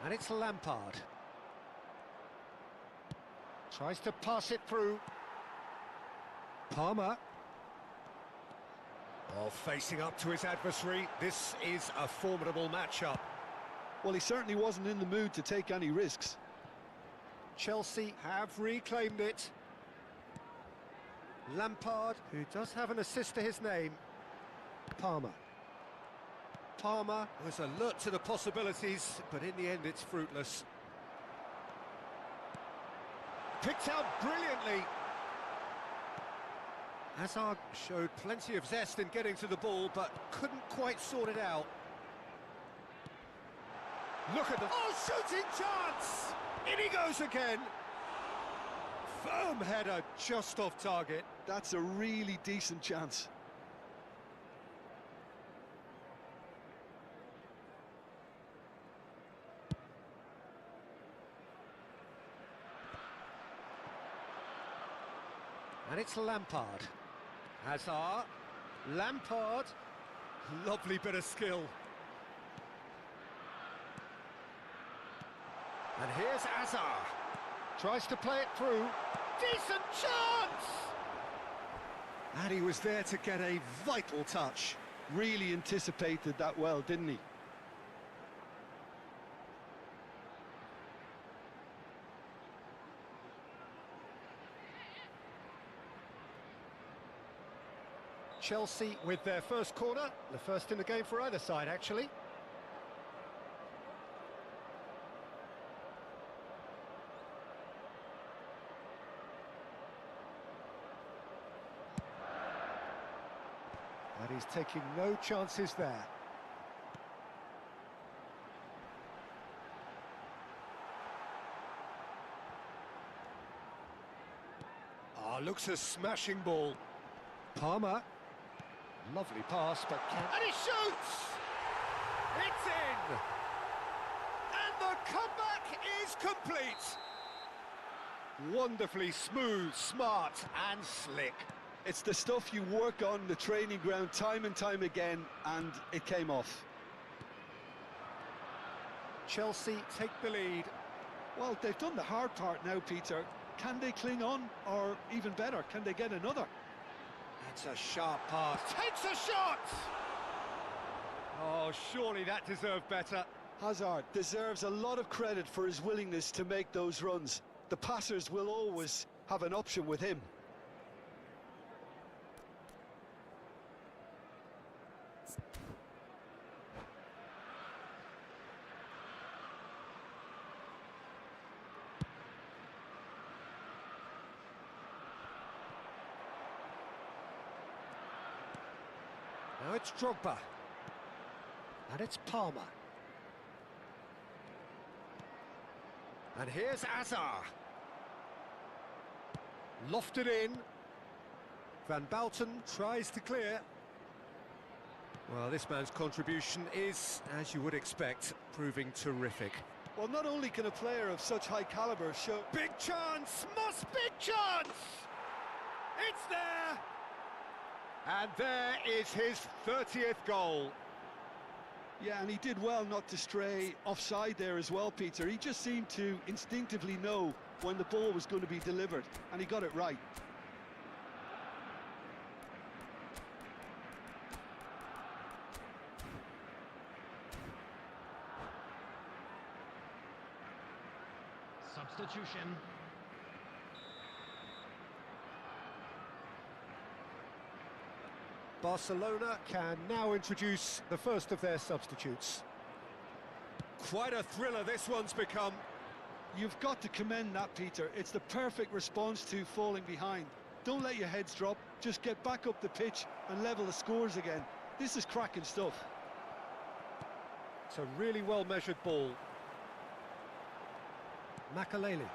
And it's Lampard. Tries to pass it through. Palmer. Oh, facing up to his adversary. This is a formidable matchup. Well, he certainly wasn't in the mood to take any risks. Chelsea have reclaimed it. Lampard, who does have an assist to his name. Palmer. Palmer was alert to the possibilities, but in the end it's fruitless. Picked out brilliantly. Hazard showed plenty of zest in getting to the ball, but couldn't quite sort it out. Look at the... Oh, shooting chance! In he goes again. Firm header, just off target. That's a really decent chance. And it's Lampard. Hazard. Lampard. Lovely bit of skill. And here's Hazard. Tries to play it through. Decent chance! And he was there to get a vital touch. Really anticipated that well, didn't he? Chelsea with their first corner, the first in the game for either side, actually. And he's taking no chances there. Ah, looks a smashing ball. Palmer. Lovely pass, but can... And he shoots! It's in! And the comeback is complete! Wonderfully smooth, smart and slick. It's the stuff you work on the training ground time and time again, and it came off. Chelsea take the lead. Well, they've done the hard part now, Peter. Can they cling on, or even better, can they get another? That's a sharp pass. Takes a shot! Oh, surely that deserved better. Hazard deserves a lot of credit for his willingness to make those runs. The passers will always have an option with him. Now it's Drogba. And it's Palmer. And here's Hazard. Lofted in. Van Bouten tries to clear. Well, this man's contribution is, as you would expect, proving terrific. Well, not only can a player of such high caliber show... Big chance! Big chance! It's there! And there is his 30th goal. Yeah, and he did well not to stray offside there as well, Peter. He just seemed to instinctively know when the ball was going to be delivered, and he got it right. Substitution. Barcelona can now introduce the first of their substitutes. Quite a thriller this one's become. You've got to commend that, Peter. It's the perfect response to falling behind. Don't let your heads drop, just get back up the pitch and level the scores again. This is cracking stuff. It's a really well-measured ball. Makaleli.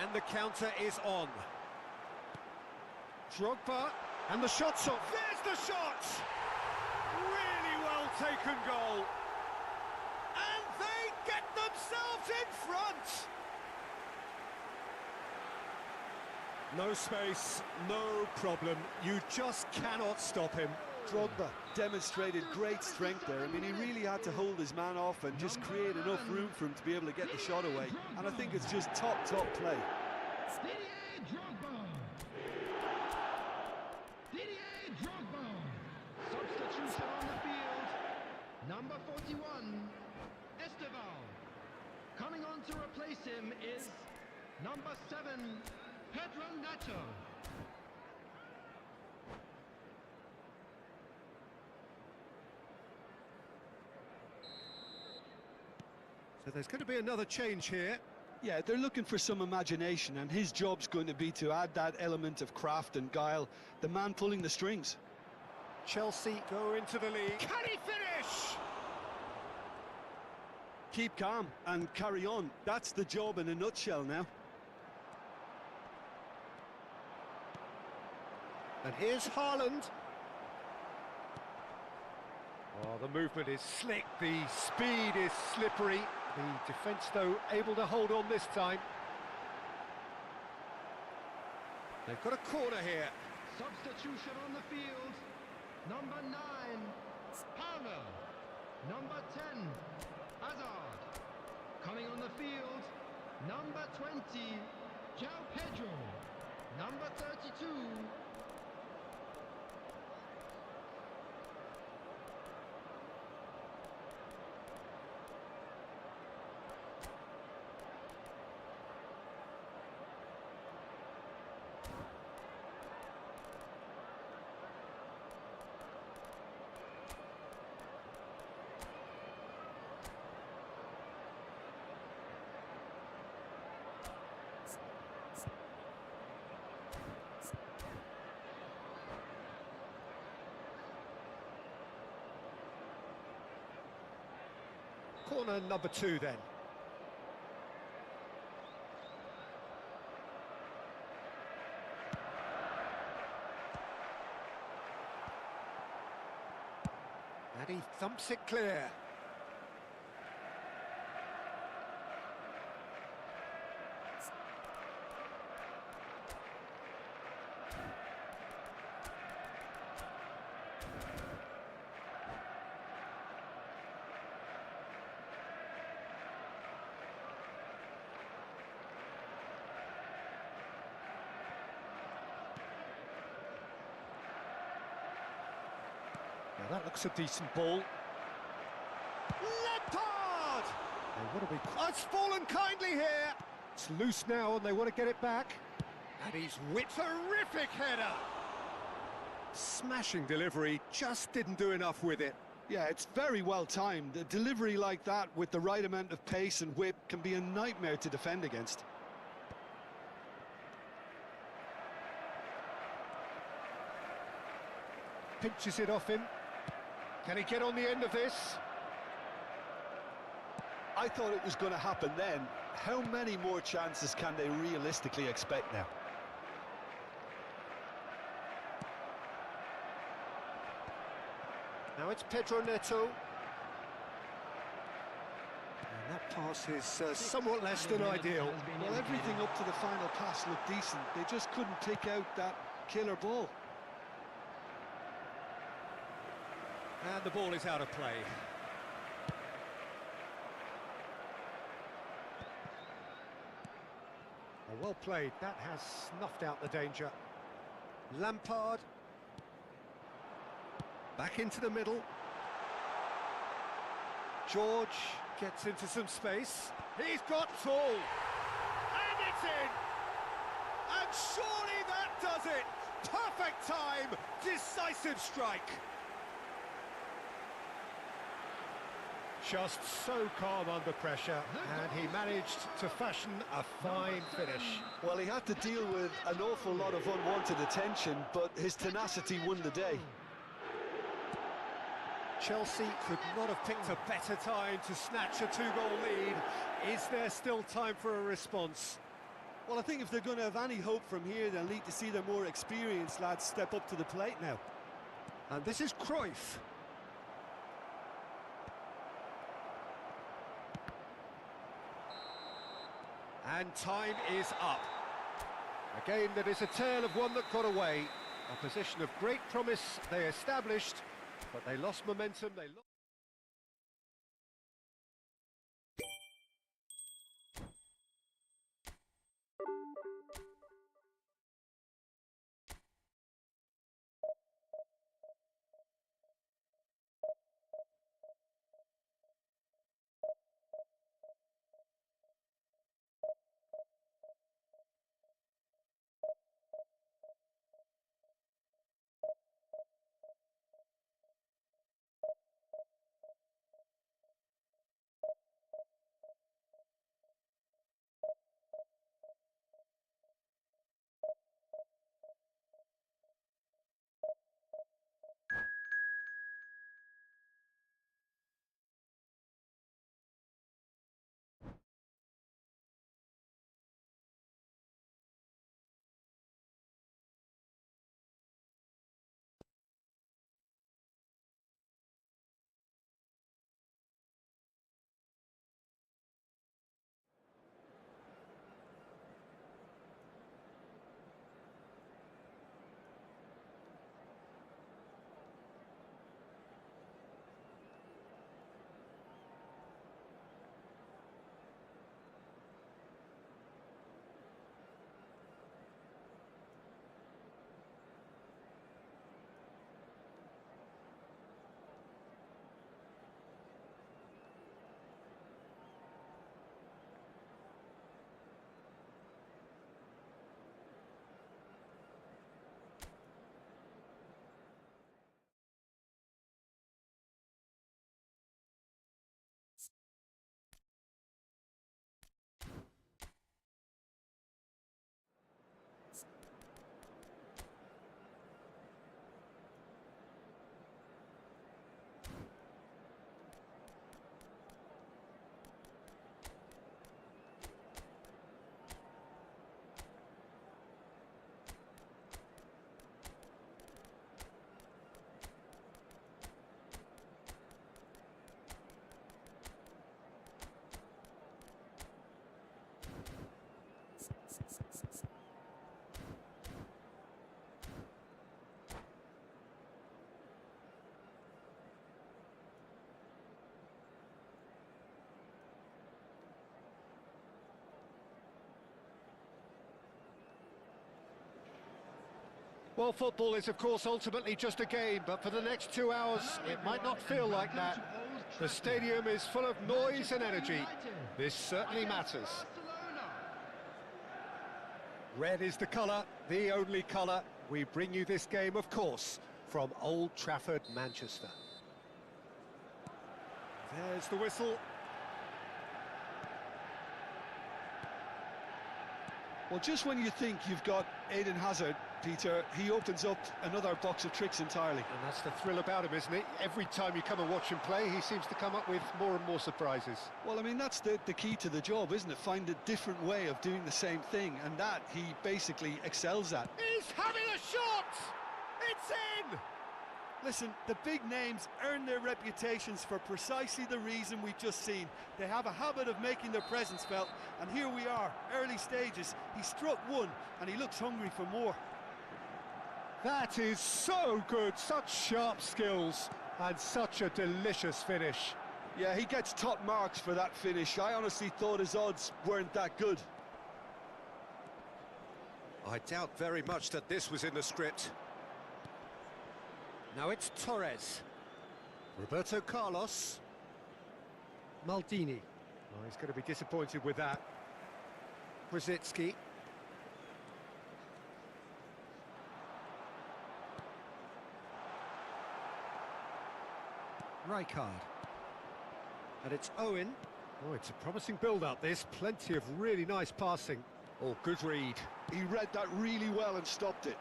And the counter is on. Drogba. And the shot's off. There's the shot! Really well taken goal. And they get themselves in front. No space, no problem. You just cannot stop him. Drogba demonstrated great strength there. I mean, he really had to hold his man off and just create enough room for him to be able to get the shot away. And I think it's just top play. Substitution on the field. Number 41, Esteval. Coming on to replace him is number 7, Pedro Nacho. So there's going to be another change here. Yeah, they're looking for some imagination, and his job's going to be to add that element of craft and guile, the man pulling the strings. Chelsea Go into the lead. Can he finish? keep calm and carry on. That's the job in a nutshell now. And here's Haaland. Oh, the movement is slick, the speed is slippery. The defence, though, able to hold on this time. They've got a corner here. Substitution on the field. Number 9, Palmer. Number 10, Hazard. Coming on the field, number 20, João Pedro. Number 32. Corner number 2 then. And he thumps it clear. Now that looks a decent ball. Lampard! They want to be... Oh, it's fallen kindly here! It's loose now and they want to get it back. And he's whipped a terrific header! Smashing delivery, just didn't do enough with it. Yeah, it's very well timed. A delivery like that with the right amount of pace and whip can be a nightmare to defend against. Pinches it off him. Can he get on the end of this? I thought it was going to happen then. How many more chances can they realistically expect now? Now it's Pedro Neto. And that pass is somewhat less than ideal. Well, everything up to the final pass looked decent. They just couldn't pick out that killer ball. And the ball is out of play. Oh, well played. That has snuffed out the danger. Lampard. Back into the middle. George gets into some space. He's got tall. And it's in! And surely that does it! Perfect time! Decisive strike! Just so calm under pressure, and he managed to fashion a fine finish. Well, he had to deal with an awful lot of unwanted attention, but his tenacity won the day. Chelsea could not have picked a better time to snatch a 2-goal lead. Is there still time for a response? Well, I think if they're going to have any hope from here, they'll need to see their more experienced lads step up to the plate now. And this is Cruyff. And time is up. A game that is a tale of one that got away. A position of great promise they established, but they lost momentum. They lost Well, football is, of course, ultimately just a game, but for the next 2 hours, it might not feel like that. The stadium is full of noise and energy. This certainly matters. Red is the colour, the only colour. We bring you this game, of course, from Old Trafford, Manchester. There's the whistle. Well, just when you think you've got Eden Hazard, Peter, he opens up another box of tricks entirely. And that's the thrill about him, isn't it? Every time you come and watch him play, he seems to come up with more and more surprises. Well, I mean, that's the key to the job, isn't it? Find a different way of doing the same thing, and that he basically excels at. He's having a shot! It's in! Listen, the big names earn their reputations for precisely the reason we've just seen. They have a habit of making their presence felt, and here we are, early stages. He struck one, and he looks hungry for more. That is so good, such sharp skills, and such a delicious finish. Yeah, he gets top marks for that finish. I honestly thought his odds weren't that good. I doubt very much that this was in the script. Now it's Torres. Roberto Carlos. Maldini. Oh, he's going to be disappointed with that. Brzezinski. Rijkaard. And it's Owen. Oh, it's a promising build-up, this. Plenty of really nice passing. Oh, good read. He read that really well and stopped it.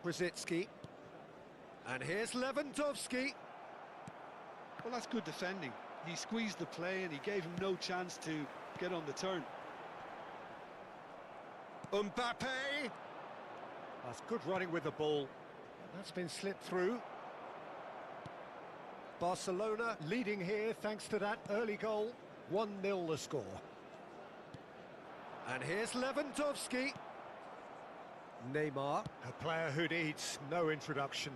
Brzezinski. And here's Lewandowski. Well, that's good defending. He squeezed the play and he gave him no chance to get on the turn. Mbappe. That's good running with the ball. That's been slipped through. Barcelona leading here thanks to that early goal. 1-0 the score. And here's Lewandowski. Neymar, a player who needs no introduction.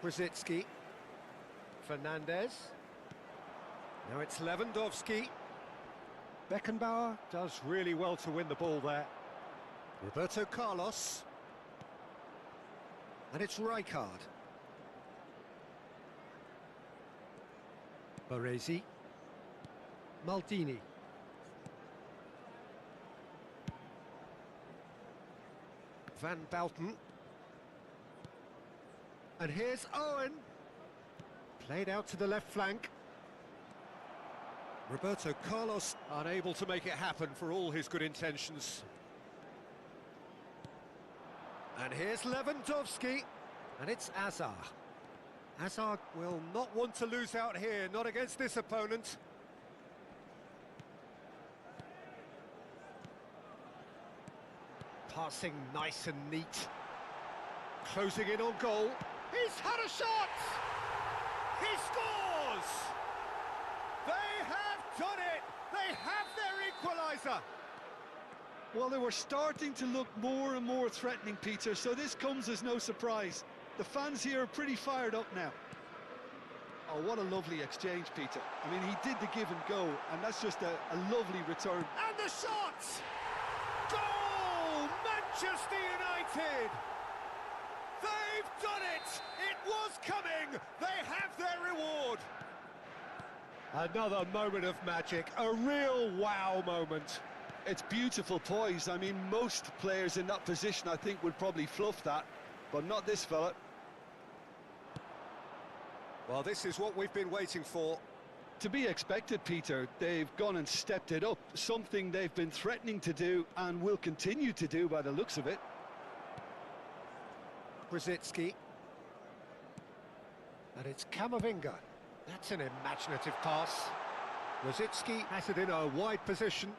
Brzezinski. Fernandez. Now it's Lewandowski. Beckenbauer does really well to win the ball there. Roberto Carlos. And it's Rijkaard. Baresi. Maldini. Van Bouten. And here's Owen. Played out to the left flank. Roberto Carlos unable to make it happen for all his good intentions. And here's Lewandowski. And it's Hazard. Hazard will not want to lose out here, not against this opponent. Passing nice and neat. Closing in on goal. He's had a shot! He scores! They have done it! They have their equaliser! Well, they were starting to look more and more threatening, Peter, so this comes as no surprise. The fans here are pretty fired up now. Oh, what a lovely exchange, Peter. I mean, he did the give and go, and that's just a lovely return. And the shot! Goal! Manchester United! They've done it! It was coming! They have their reward! Another moment of magic, a real wow moment. It's beautiful poise. I mean, most players in that position, I think, would probably fluff that, but not this fella. Well, this is what we've been waiting for. To be expected, Peter. They've gone and stepped it up, something they've been threatening to do and will continue to do by the looks of it. Brzezinski. And it's Camavinga. That's an imaginative pass. Brzezinski has it in a wide position.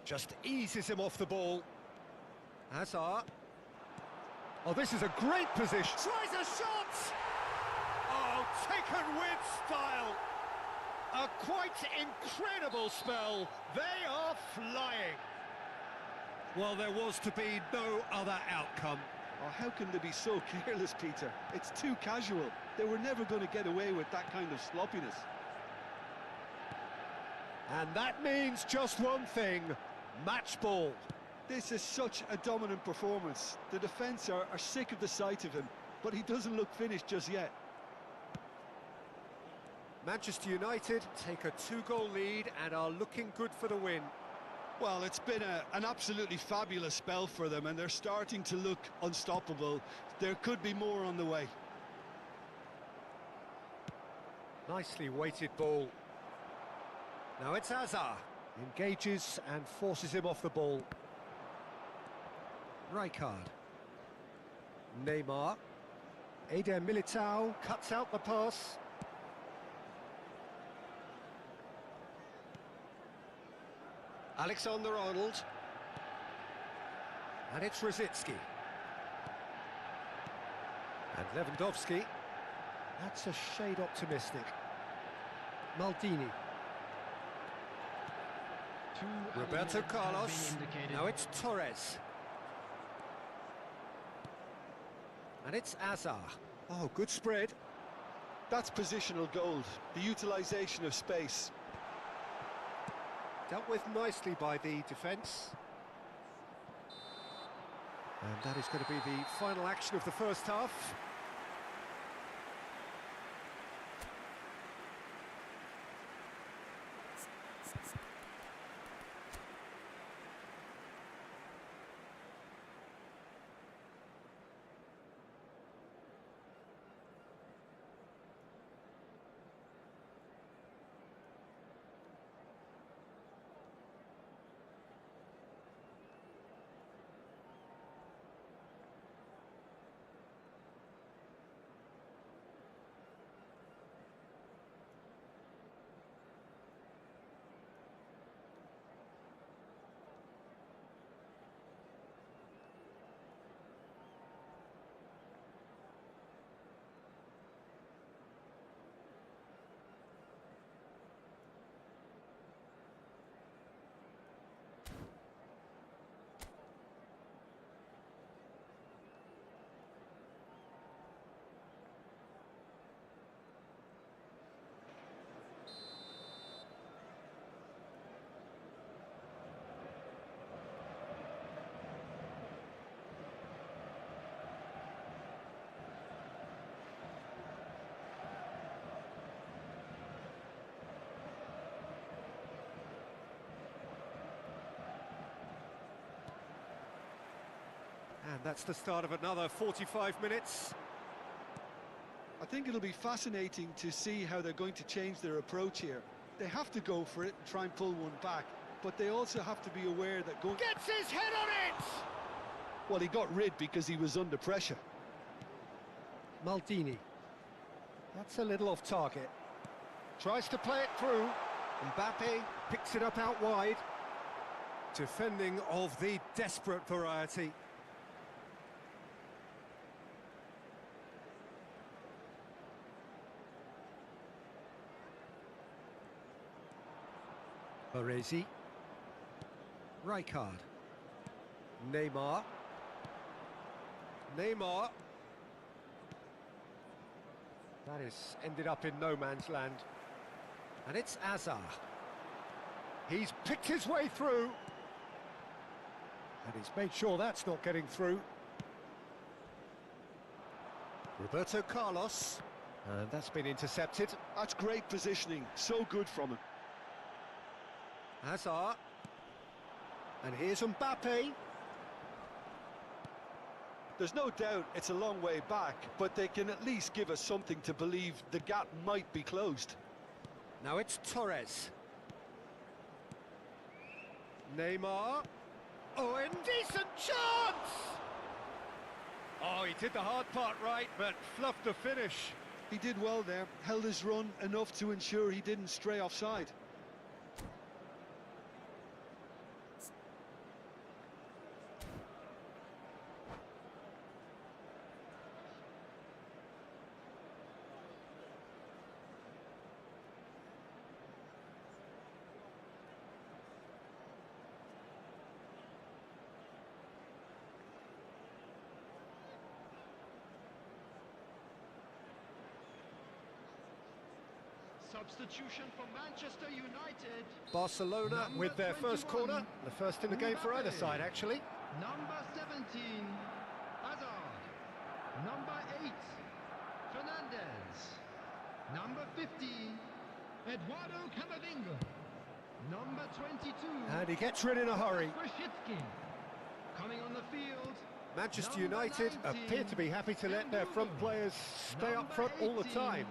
Just eases him off the ball. Hazard. Oh, this is a great position. Tries a shot! Oh, taken with style. A quite incredible spell. They are flying. Well, there was to be no other outcome. Oh, how can they be so careless, Peter? It's too casual. They were never going to get away with that kind of sloppiness. And that means just one thing, match ball. This is such a dominant performance. The defence are sick of the sight of him, but he doesn't look finished just yet. Manchester United take a 2-goal lead and are looking good for the win. Well, it's been an absolutely fabulous spell for them, and they're starting to look unstoppable. There could be more on the way. Nicely weighted ball. Now it's Hazard. Engages and forces him off the ball. Rijkaard. Neymar. Eder Militao cuts out the pass. Alexander-Arnold. And it's Rosicky. And Lewandowski. That's a shade optimistic. Maldini. Roberto Carlos. Now it's Torres. And it's Hazard. Oh, good spread. That's positional gold, the utilisation of space. Dealt with nicely by the defence. And that is going to be the final action of the first half. And that's the start of another 45 minutes. I think it'll be fascinating to see how they're going to change their approach here. They have to go for it and try and pull one back, but they also have to be aware that going... Gets his head on it! Well, he got rid because he was under pressure. Maldini. That's a little off target. Tries to play it through. Mbappe picks it up out wide. Defending of the desperate variety. Baresi. Rijkaard. Neymar. Neymar. That is ended up in no man's land. And it's Hazard. He's picked his way through. And he's made sure that's not getting through. Roberto Carlos. And that's been intercepted. That's great positioning, so good from him. Hazard. And here's Mbappe. There's no doubt it's a long way back, but they can at least give us something to believe the gap might be closed. Now it's Torres. Neymar. Oh, and decent chance! Oh, he did the hard part right, but fluffed the finish. He did well there, held his run enough to ensure he didn't stray offside. Substitution for Manchester United. Barcelona Number with their first 21, corner, the first in the game for either Mbappe. side, actually. Number 17, Hazard. Number 8, Fernandez. Number 50, Eduardo Camavinga. Number 22, And he gets rid in a hurry. Krasicki. Coming on the field, Manchester number United 19, appear to be happy to let their front players stay up front all the time.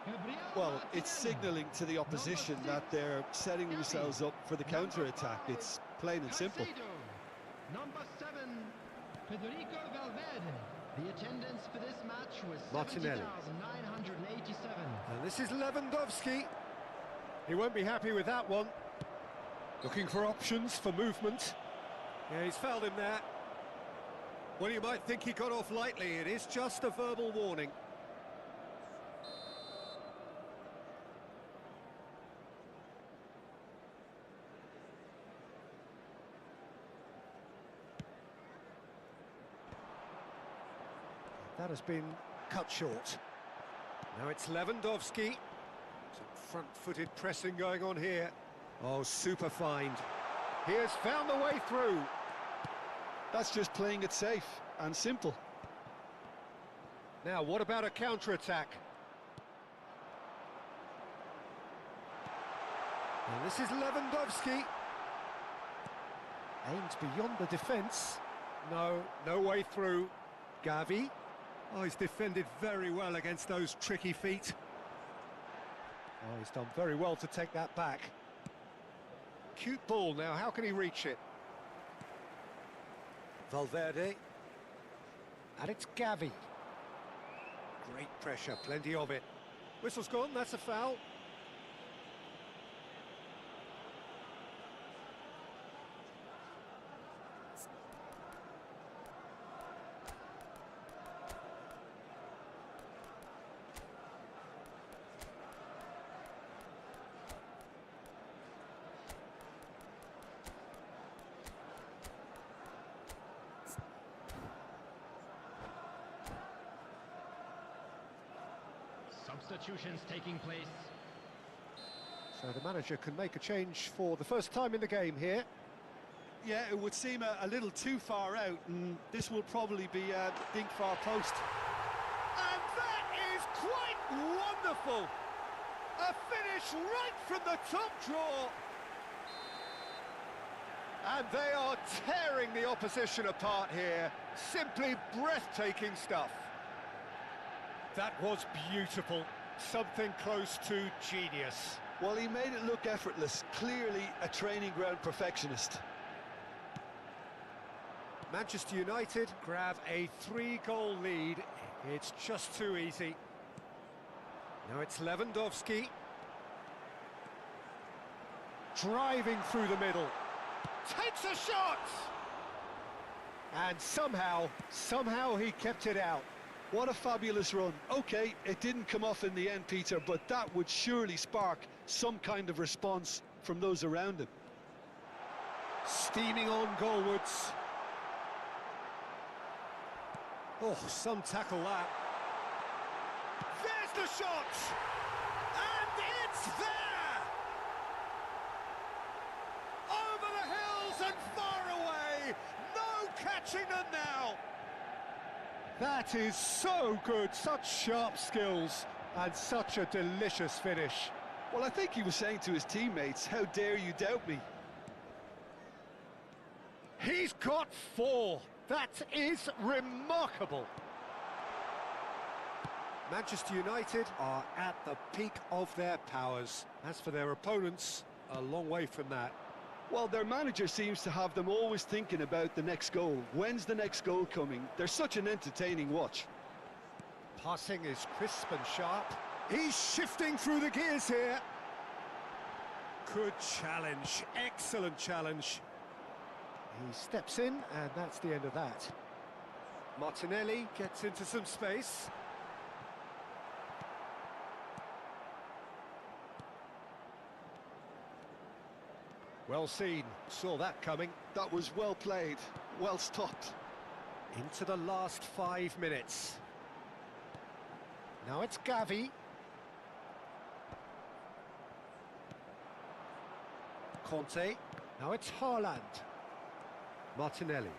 Gabriel Well, Martinelli. it's signalling to the opposition that they're setting themselves up for the counter-attack. It's plain and simple. Caicedo. Number 7, Federico Valverde. The attendance for this match was Martinelli. 70,987. And this is Lewandowski. He won't be happy with that one. Looking for options for movement. Yeah, he's fouled him there. Well, you might think he got off lightly. It is just a verbal warning. That has been cut short. Now it's Lewandowski. Some front-footed pressing going on here. Oh, super find. He has found the way through. That's just playing it safe and simple. Now, what about a counter-attack? And this is Lewandowski. Aims beyond the defence. No, no way through. Gavi. Oh, he's defended very well against those tricky feet. Oh, he's done very well to take that back. Cute ball now, how can he reach it? Valverde. And it's Gavi. Great pressure, plenty of it. Whistle's gone, that's a foul. Substitutions taking place. So the manager can make a change for the first time in the game here. Yeah, it would seem a little too far out, and this will probably be a think far post. And that is quite wonderful! A finish right from the top draw! And they are tearing the opposition apart here. Simply breathtaking stuff. That was beautiful. Something close to genius. Well, he made it look effortless. Clearly a training ground perfectionist. Manchester United grab a 3-goal lead. It's just too easy. Now it's Lewandowski. Driving through the middle. Takes a shot! And somehow he kept it out. What a fabulous run. Okay, it didn't come off in the end, Peter, but that would surely spark some kind of response from those around him. Steaming on goalwards. Oh, some tackle that. There's the shot! And it's there! Over the hills and far away! No catching them now! That is so good, such sharp skills, and such a delicious finish. Well, I think he was saying to his teammates, how dare you doubt me? He's got 4. That is remarkable. Manchester United are at the peak of their powers. As for their opponents, a long way from that. Well, their manager seems to have them always thinking about the next goal. When's the next goal coming? They're such an entertaining watch. Passing is crisp and sharp. He's shifting through the gears here. Good challenge, excellent challenge. He steps in, and that's the end of that. Martinelli gets into some space. Well seen, saw that coming. That was well played, well stopped. Into the last 5 minutes. Now it's Gavi. Conte. Now it's Haaland. Martinelli.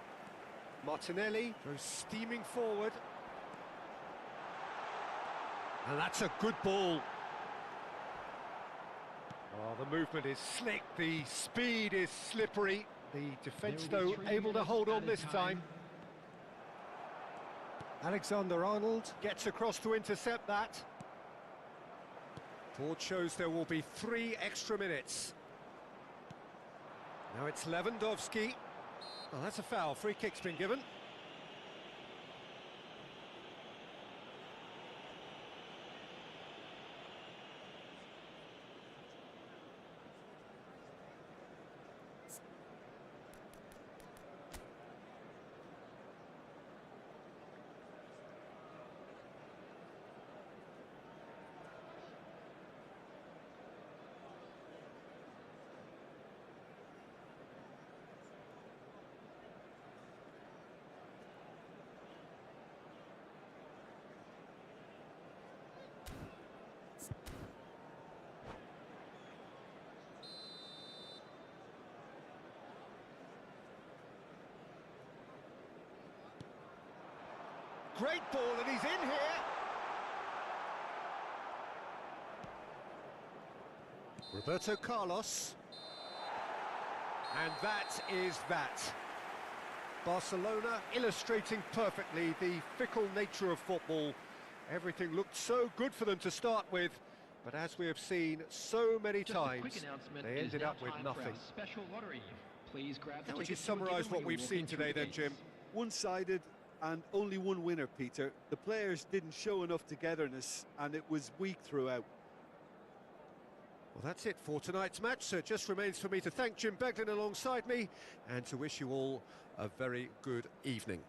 Martinelli goes steaming forward. And that's a good ball. Oh, the movement is slick, the speed is slippery. The defence, though, able to hold on this time. Alexander-Arnold gets across to intercept that. Board shows there will be 3 extra minutes. Now it's Lewandowski. Well, that's a foul. Free kick's been given. Great ball, and he's in here. Roberto Carlos. And that is that. Barcelona illustrating perfectly the fickle nature of football. Everything looked so good for them to start with, but as we have seen so many times, they ended up with nothing. How would you summarise what we've seen today then, Jim? One-sided and only one winner, Peter. The players didn't show enough togetherness and it was weak throughout. Well, that's it for tonight's match, so it just remains for me to thank Jim Beglin alongside me and to wish you all a very good evening.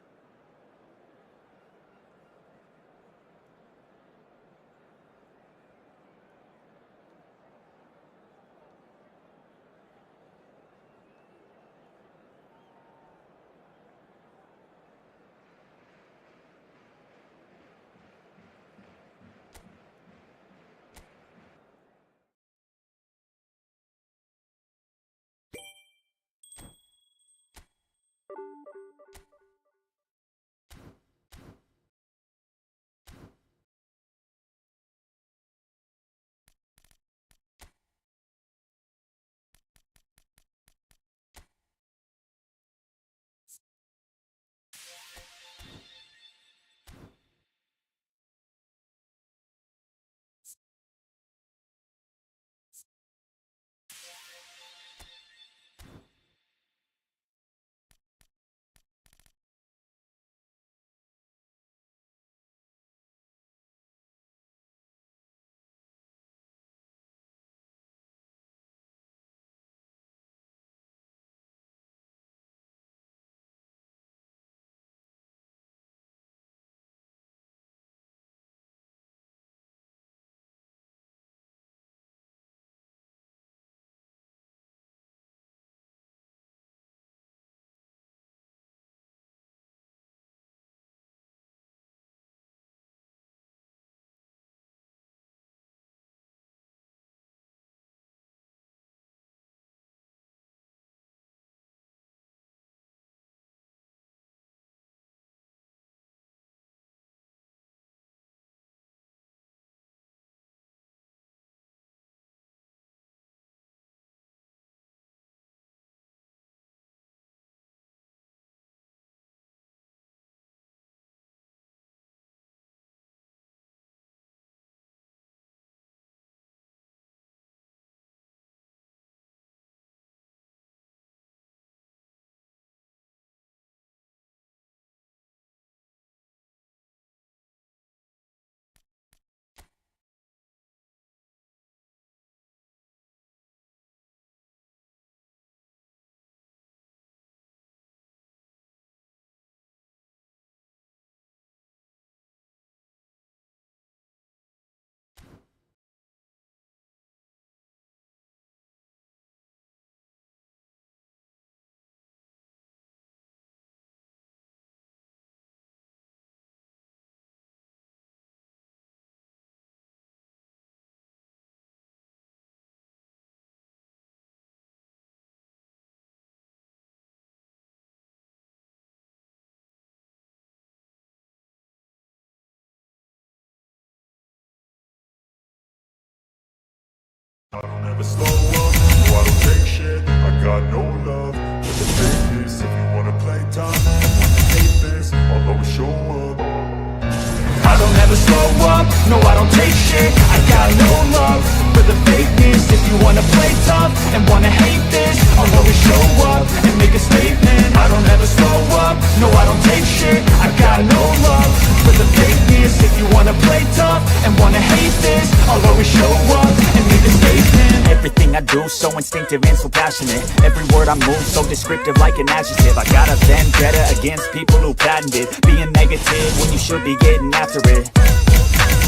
never slow up, no I don't take shit. I got no love for the fakeness. If you wanna play tough and wanna hate this, I'll always show up. I don't ever slow up, no I don't take shit. I got no love for the fakeness. If you wanna play tough and wanna hate this, I'll always show up and make a statement. I don't ever slow up, no I don't take shit. I got no love for the fakeness. If you wanna play tough and wanna hate this, I'll always show up and make a statement. Everything I do so instinctive and so passionate. Every word I move so descriptive like an adjective. I got a vendetta against people who patented being negative when you should be getting after it.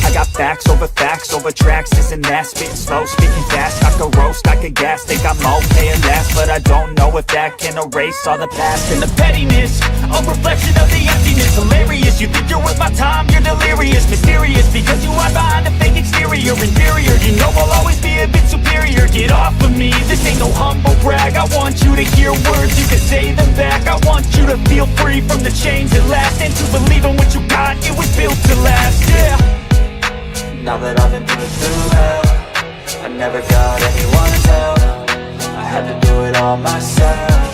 I got facts over tracks, this and that. Spitting slow, speaking fast. I could roast, I could gas. Think I'm okay at last, but I don't know if that can erase all the past. And the pettiness, a reflection of the emptiness. Hilarious, you think you're worth my time, you're delirious. Mysterious, because you hide behind a fake exterior. Inferior, you know I'll always be a bit superior. Get off of me, this ain't no humble brag. I want you to hear words, you can say them back. I want you to feel free from the chains that last, and to believe in what you got, it was built to last, yeah. Now that I've been put through hell, I never got anyone's help. I had to do it all myself.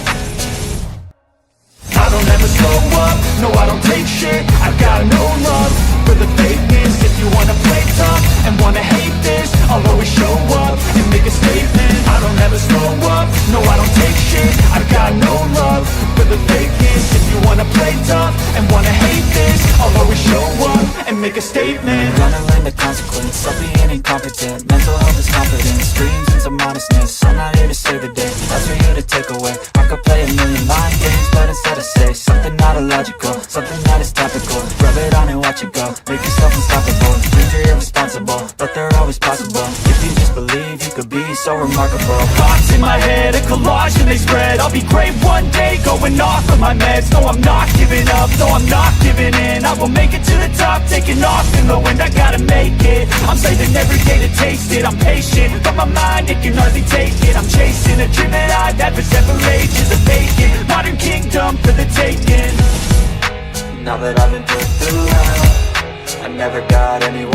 I don't ever slow up, no I don't take shit. I got no love for the fakeness. If you wanna play tough and wanna hate this, I'll always show up and make a statement. I don't ever slow up, no I don't take shit. I got no love for the fakeness. If you wanna play tough and wanna hate this, I'll always show up and make a statement. Gonna learn the consequence of being incompetent. Mental health is confidence, dreams and some modestness. I'm not here to save the day, that's for you to take away. I could play a million mind games, but instead I say something not illogical, something that is topical. Rub it on and watch it go, make yourself unstoppable. Dreams are irresponsible, but they're always possible. If you just believe, you could be so remarkable. Thoughts in my head, a collage and they spread. I'll be great one day, going off of my meds. No, I'm not giving up, no, I'm not giving in. I will make it to the top, taking off in the wind. I gotta make it, I'm saving every day to taste it. I'm patient, but my mind, it can hardly take it. I'm chasing a dream that I've had for several ages. A vacant, modern kingdom for the taking. Now that I've been put through hell, I never got anyone